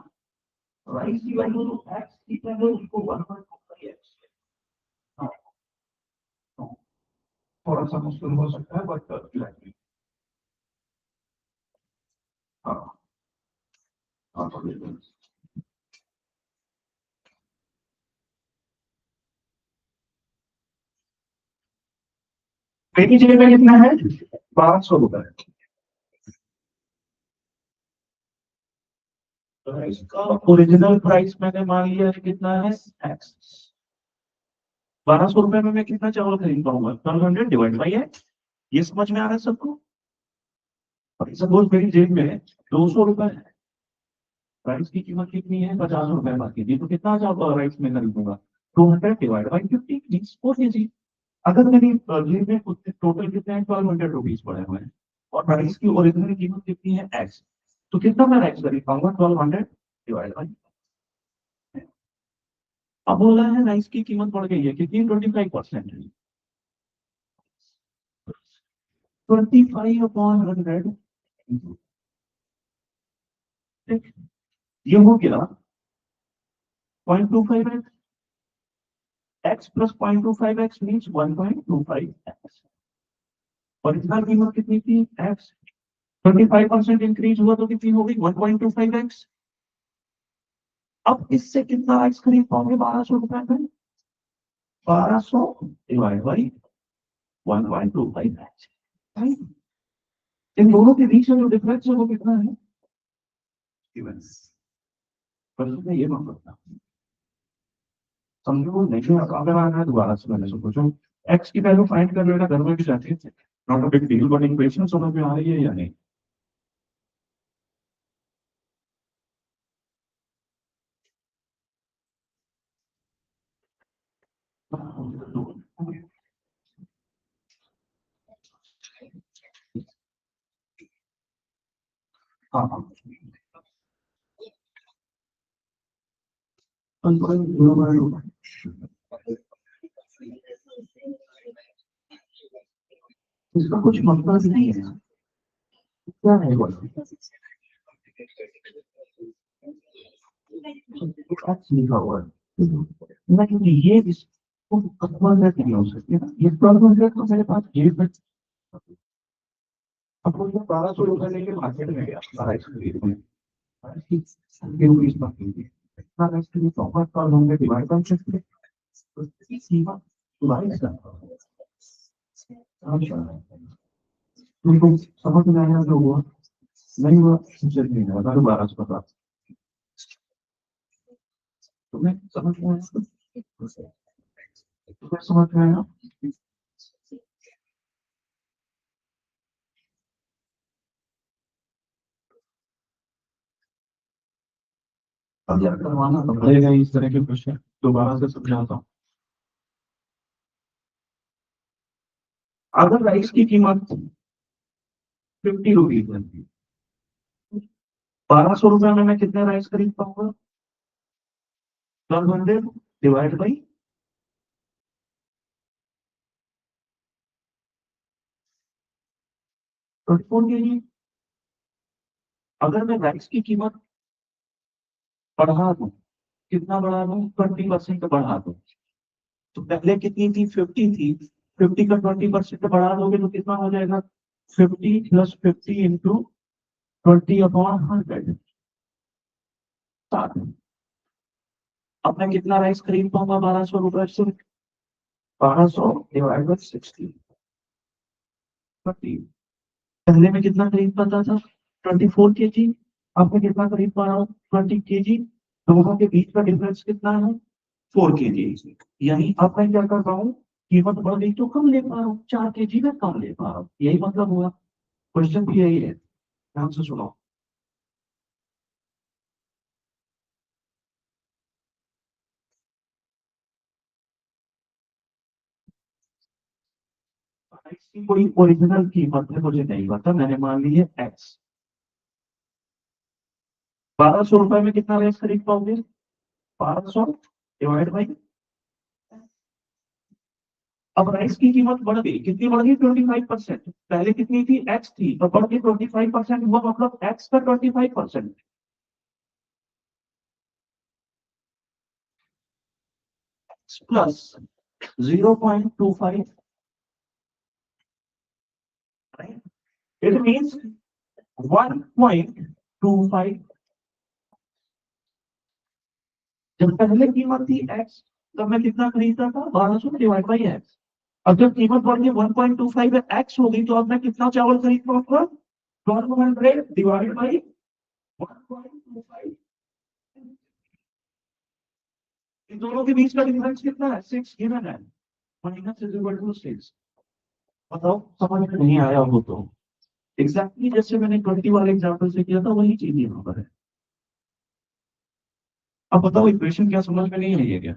राइस की वैल्यू एक्स कितना है उसको 1.25 एक्स थोड़ा सा मुश्किल हो सकता है बट हाँ हाँ मेरी जेब में कितना है 1200 रुपए इसका ओरिजिनल प्राइस मैंने मान लिया है कितना है एक्स 1200 रुपए में मैं कितना चावल खरीद पाऊंगा 1200 डिवाइड बाई एक्स ये समझ में आ रहा है सबको सपोज मेरी जेब में 200 रुपए है राइस की कीमत कितनी है 50 रुपए बाकी थी तो कितना चावल राइस में खरीदूंगा 200 डिवाइड बाई 50 4 kg अगर मेरी जेब में टोटल कितने हैं 1200 रुपीज पड़े हुए हैं और राइस की ओरिजिनल कीमत कितनी है एक्स तो कितना मैं राइस खरीद पाऊंगा 1200 डिवाइड बाई अब बोला है राइस की कीमत बढ़ गई है कितनी 25% 25/100 ये हो गया 0.25x x plus 0.25x means 1.25x original कीमत कितनी थी x 25% इंक्रीज हुआ तो कितनी होगी 1.25x अब इससे कितना x खरीद पाओगे 1200 रुपए में 1200 डिवाइड बाई 1.25x इन दोनों के बीच में जो डिफरेंस है वो कितना है? पर उसमें ये मत करना, समझो नहीं अगर आना है दोबारा से मैंने सोचो एक्स की वैल्यू फाइंड कर लेना, घर में भी जाती है, not a big deal, but equation समझ में आ रही है या नहीं? हाँ हाँ, इसका कुछ मतलब नहीं है, क्या है बोलो? एक्स लिखा हुआ है, नहीं ये इसको कन्वर्ट नहीं हो सकती ना, ये कन्वर्ट तो मेरे पास ये अब वो 1200 रुपए लेके मार्केट में गया सारा खरीदने, रुपीज मांगेंगे, इतना इसके लिए प्रॉपर कर होंगे, डिवाइड कर सकते हैं सीमा, डिवाइड करना, तुमको समझ में आया जो हुआ? नहीं हुआ, चल नहीं हुआ, दोबारा से बता, तुम्हें समझ में आया? तुम्हें समझ में आया? अब यार करवाना तो पड़ेगा इस तरह के क्वेश्चन, दोबारा से समझाता हूँ। अगर राइस की कीमत 50 रुपीज है, 1200 रुपए में मैं कितने राइस खरीद पाऊंगा? 1200 डिवाइड बाई 24 kg। अगर मैं राइस की कीमत बढ़ा दूं, कितना बढ़ा दूं? 20% बढ़ा दूं, तो पहले कितनी थी? 50 थी, 50 का 20% बढ़ा दोगे तो कितना हो जाएगा? 50 + 50 × 20/100, 60। अब मैं कितना राइस खरीद पाऊंगा 1200 रुपए से? 1200 डिवाइड बाई 60, पहले मैं कितना खरीद पाता था? 24 kg। अब मैं कितना खरीद पा रहा हूँ? 20 kg। दोनों के बीच का डिफरेंस कितना है? 4 kg। यानी अब मैं क्या कर रहा हूँ, कीमत बढ़ गई तो कम ले पा रहा हूँ, 4 kg में कम ले पा रहा हूँ, यही मतलब हुआ। क्वेश्चन भी यही है, ध्यान से सुनो। इसकी कोई ओरिजिनल कीमत है मुझे नहीं पता, मैंने मान ली है एक्स। 1200 रुपए में कितना राइस खरीद पाओगे? 1200 डिवाइड बाई, अब राइस की कीमत बढ़ गई, कितनी बढ़ गई? 25%। पहले कितनी थी? एक्स थी, तो बढ़ गई 25% हुआ, मतलब एक्स का 25%, प्लस 0.25, इट मीन्स 1.25। जब पहले कीमत थी एक्स, तब मैं कितना खरीदता था? 1200 डिवाइड बाई एक्स। अब जब कीमत बढ़ गई 1.25 एक्स हो गई, तो अब मैं कितना चावल खरीद पाऊंगा? 1200 डिवाइड बाई 1.25। इन दोनों के बीच का डिफरेंस कितना है? 6 गिवन है, माइनस इज इक्वल टू 6। बताओ, समझ में नहीं आया हो तो? एग्जैक्टली जैसे मैंने 20 वाले एग्जाम्पल से किया था, वही चीज यहाँ पर है। अब बताओ, इक्वेशन क्या समझ में नहीं आई है क्या?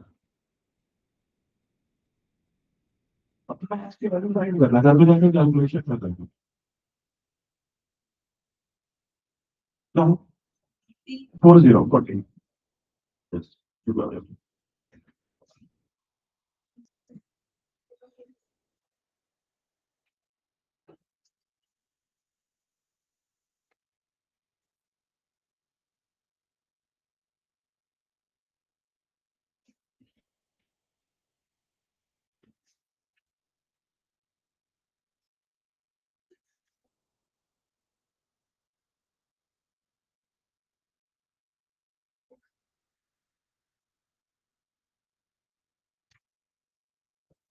अब तो मैं इसकी वैल्यू फाइंड करना, घर में जाकर कैलकुलेशन कर दूंगा। तो 40 40,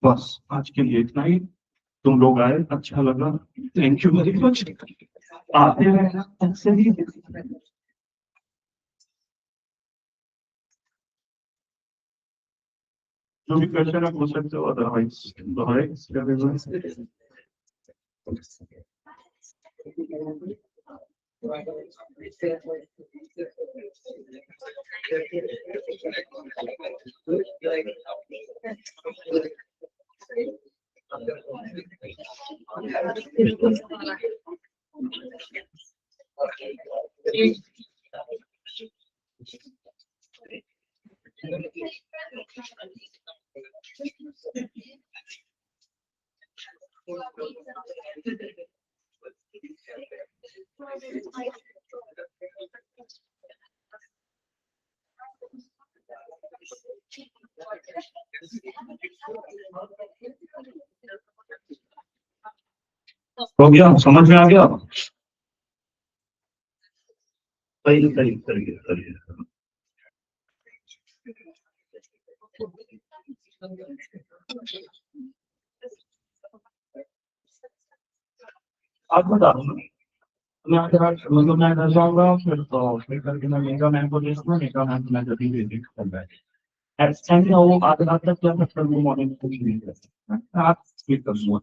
बस आज के लिए इतना ही। तुम लोग आए, अच्छा लगा, थैंक यू वेरी मच। आते हैं ना अक्सर ही जो भी क्वेश्चन आप पूछ सकते हो अदरवाइज हो गया, समझ में आ गया। सही सही सही सही। आप बता दो ना। मैं अगर मतलब मैं घर जाऊंगा फिर तो फिर करके मैं मेगा मैन को दे दूंगा, मेगा मैन को मैं जल्दी भेज दूंगा। एब्सेंट ना वो आधे रात तक क्या सकता है, वो मॉर्निंग कुछ नहीं कर सकता, आप स्पीड कर दूंगा